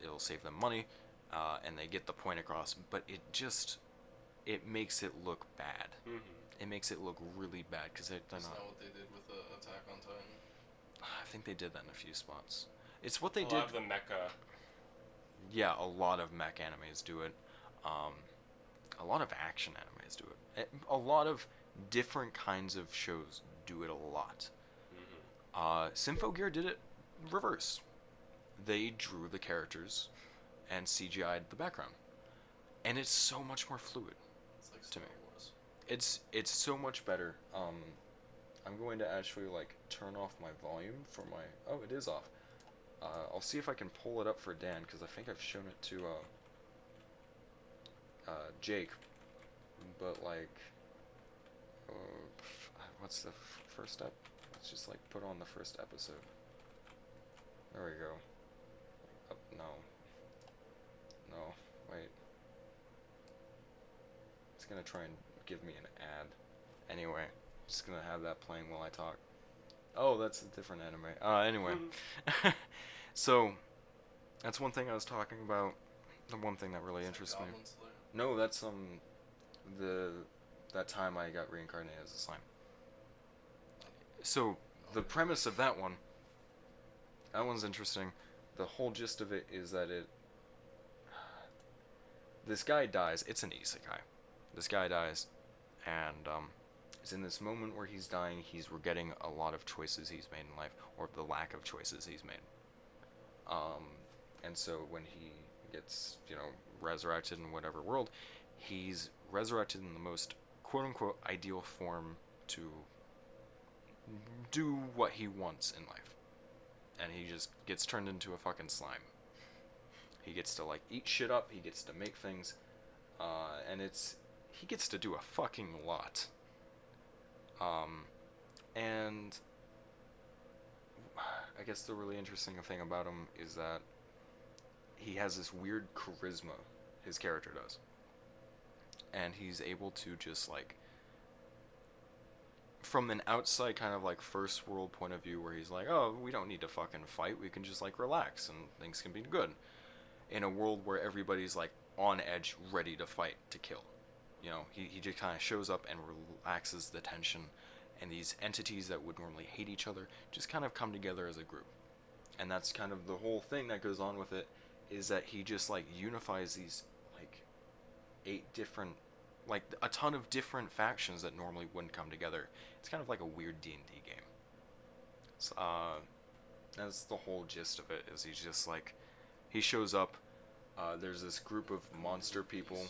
It'll save them money, and they get the point across, but it makes it look bad. Mm-hmm. It makes it look really bad because they're Isn't not. that what they did with Attack on Titan? I think they did that in a few spots. It's what they A did. lot of the mecha. Yeah, a lot of mech animes do it. A lot of action animes do it. A lot of different kinds of shows do it a lot. Mm-hmm. Symphogear did it reverse. They drew the characters and CGI'd the background, and it's so much more fluid. It's like To Star me. Wars. It's so much better. I'm going to actually like turn off my volume for my. Oh, it is off. I'll see if I can pull it up for Dan because I think I've shown it to Jake, but like, what's the first step? Let's just like put on the first episode. There we go. No. No, wait. It's gonna try and give me an ad. Anyway, just gonna have that playing while I talk. Oh, that's a different anime. Anyway. So, that's one thing I was talking about. The one thing that really interests me. Goblin Slayer? No, that's that time I got reincarnated as a slime. So the premise of that one's interesting. The whole gist of it is that this guy dies. It's an isekai. This guy dies, and it's in this moment where he's dying. He's regretting a lot of choices he's made in life, or the lack of choices he's made. And so when he gets, resurrected in whatever world, he's resurrected in the most quote-unquote ideal form to do what he wants in life. And he just gets turned into a fucking slime. He gets to, like, eat shit up, he gets to make things, and he gets to do a fucking lot. And I guess the really interesting thing about him is that he has this weird charisma, his character does. And he's able to just, like, from an outside kind of, like, first world point of view where he's like, oh, we don't need to fucking fight, we can just, like, relax and things can be good. In a world where everybody's, like, on edge, ready to fight, to kill. He just kind of shows up and relaxes the tension, and these entities that would normally hate each other just kind of come together as a group. And that's kind of the whole thing that goes on with it, is that he just, like, unifies these, like, 8 different, like, a ton of different factions that normally wouldn't come together. It's kind of like a weird D&D game. So, that's the whole gist of it, is he's just, like, he shows up, there's this group of monster people.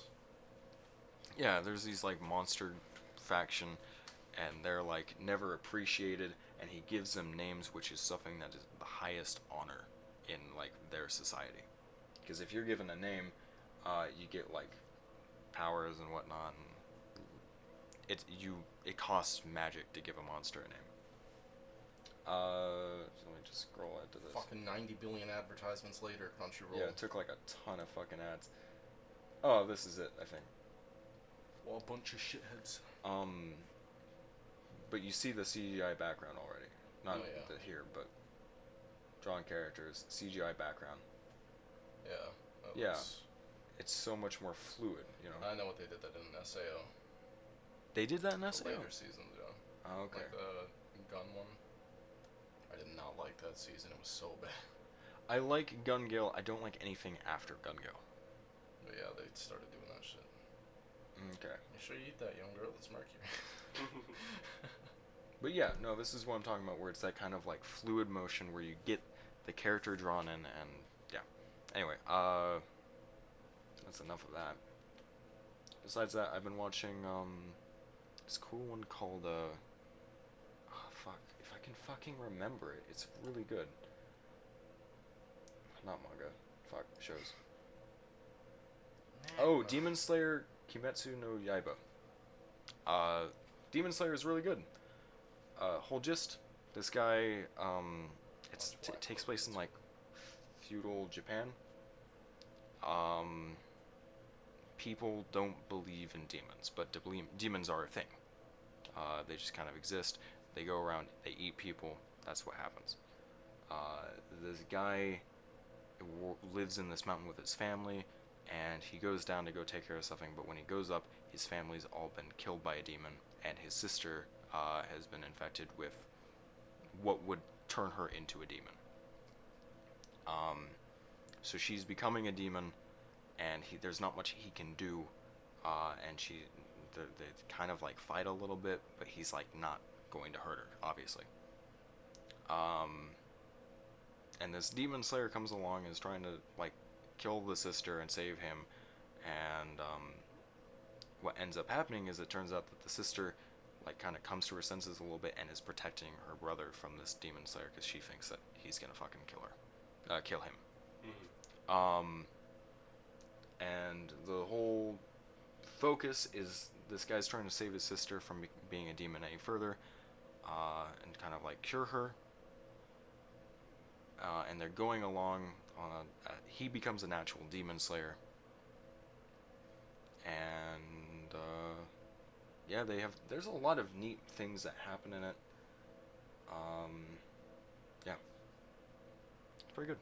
Yeah, there's these, like, monster faction, and they're, like, never appreciated, and he gives them names, which is something that is the highest honor in, like, their society. Because if you're given a name, you get, like, powers and whatnot, and it costs magic to give a monster a name. So let me just scroll ahead to this. Fucking 90 billion advertisements later, Crunchyroll. Yeah, it took, like, a ton of fucking ads. Oh, this is it, I think. Well, a bunch of shitheads. But you see the CGI background already. Not Oh, yeah. here, but drawn characters, CGI background. Yeah. That Yeah. looks- It's so much more fluid, I know what they did that in SAO. They did that in The SAO? later seasons, yeah. Oh, okay. Like the gun one. I did not like that season. It was so bad. I like Gun Gale. I don't like anything after Gun Gale. But yeah, they started doing that shit. Okay. You sure you eat that, young girl? It's Mercury. But yeah, no, this is what I'm talking about, where it's that kind of, like, fluid motion where you get the character drawn in, and yeah. Anyway, that's enough of that. Besides that, I've been watching, this cool one called, fuck, if I can fucking remember it, it's really good. Not manga. Fuck, shows. Oh, Demon Slayer Kimetsu no Yaiba. Demon Slayer is really good. Whole gist, this guy, it takes place in, like, feudal Japan. People don't believe in demons, but demons are a thing. They just kind of exist. They go around, they eat people, that's what happens. This guy lives in this mountain with his family. and he goes down to go take care of something, but when he goes up, his family's all been killed by a demon, and his sister has been infected with what would turn her into a demon. So she's becoming a demon, and there's not much he can do, and they kind of like fight a little bit, but he's like not going to hurt her, obviously. And this demon slayer comes along and is trying to like kill the sister and save him, and what ends up happening is it turns out that the sister like kind of comes to her senses a little bit and is protecting her brother from this demon slayer because she thinks that he's gonna fucking kill him. And the whole focus is this guy's trying to save his sister from being a demon any further, and kind of like cure her. And they're going along on he becomes a natural demon slayer. And yeah, there's a lot of neat things that happen in it. Yeah. It's pretty good.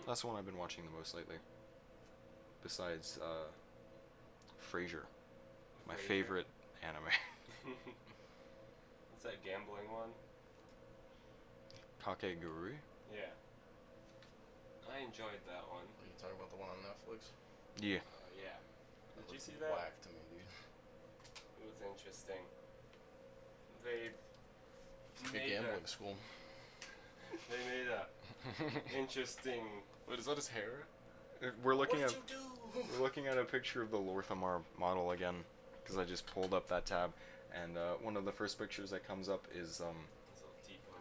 That's the one I've been watching the most lately. Besides Frasier, my favorite anime. What's that gambling one? Kakegurui? Yeah. I enjoyed that one. Are you talking about the one on Netflix? Yeah. Yeah. That Did you looked see that? Whack to me, dude. It was interesting. They Good made gambling school. They made a interesting. Wait, is that his hair? We're looking What at did you do? we're looking at a picture of the Lor'Themar model again because I just pulled up that tab, and one of the first pictures that comes up is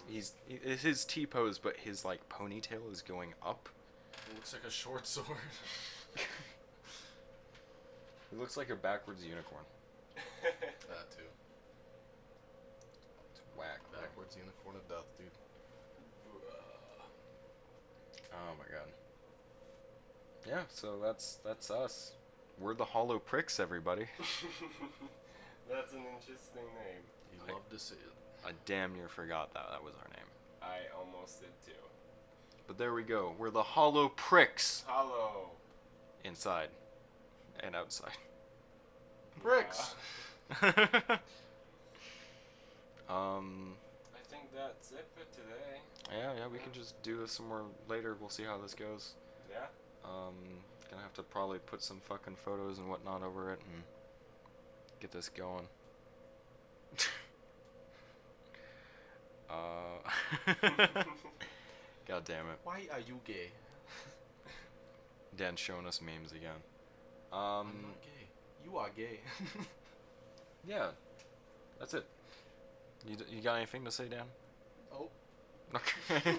his T-pose, but his like ponytail is going up. It looks like a short sword. It looks like a backwards unicorn. That too. It's whack. Bro. Backwards unicorn of death, dude. Oh my god. Yeah, so that's us. We're the Hollow Pricks, everybody. That's an interesting name. You love to see it. I damn near forgot that was our name. I almost did too. But there we go. We're the Hollow Pricks. Hollow. Inside and outside. Bricks! I think that's it for today. Yeah, we can just do this some more later. We'll see how this goes. Yeah. Gonna have to probably put some fucking photos and whatnot over it and get this going. God damn it. Why are you gay? Dan's showing us memes again. I'm not gay. You are gay. Yeah, that's it. You got anything to say, Dan? Oh. Okay.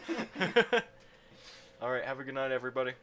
All right, have a good night, everybody.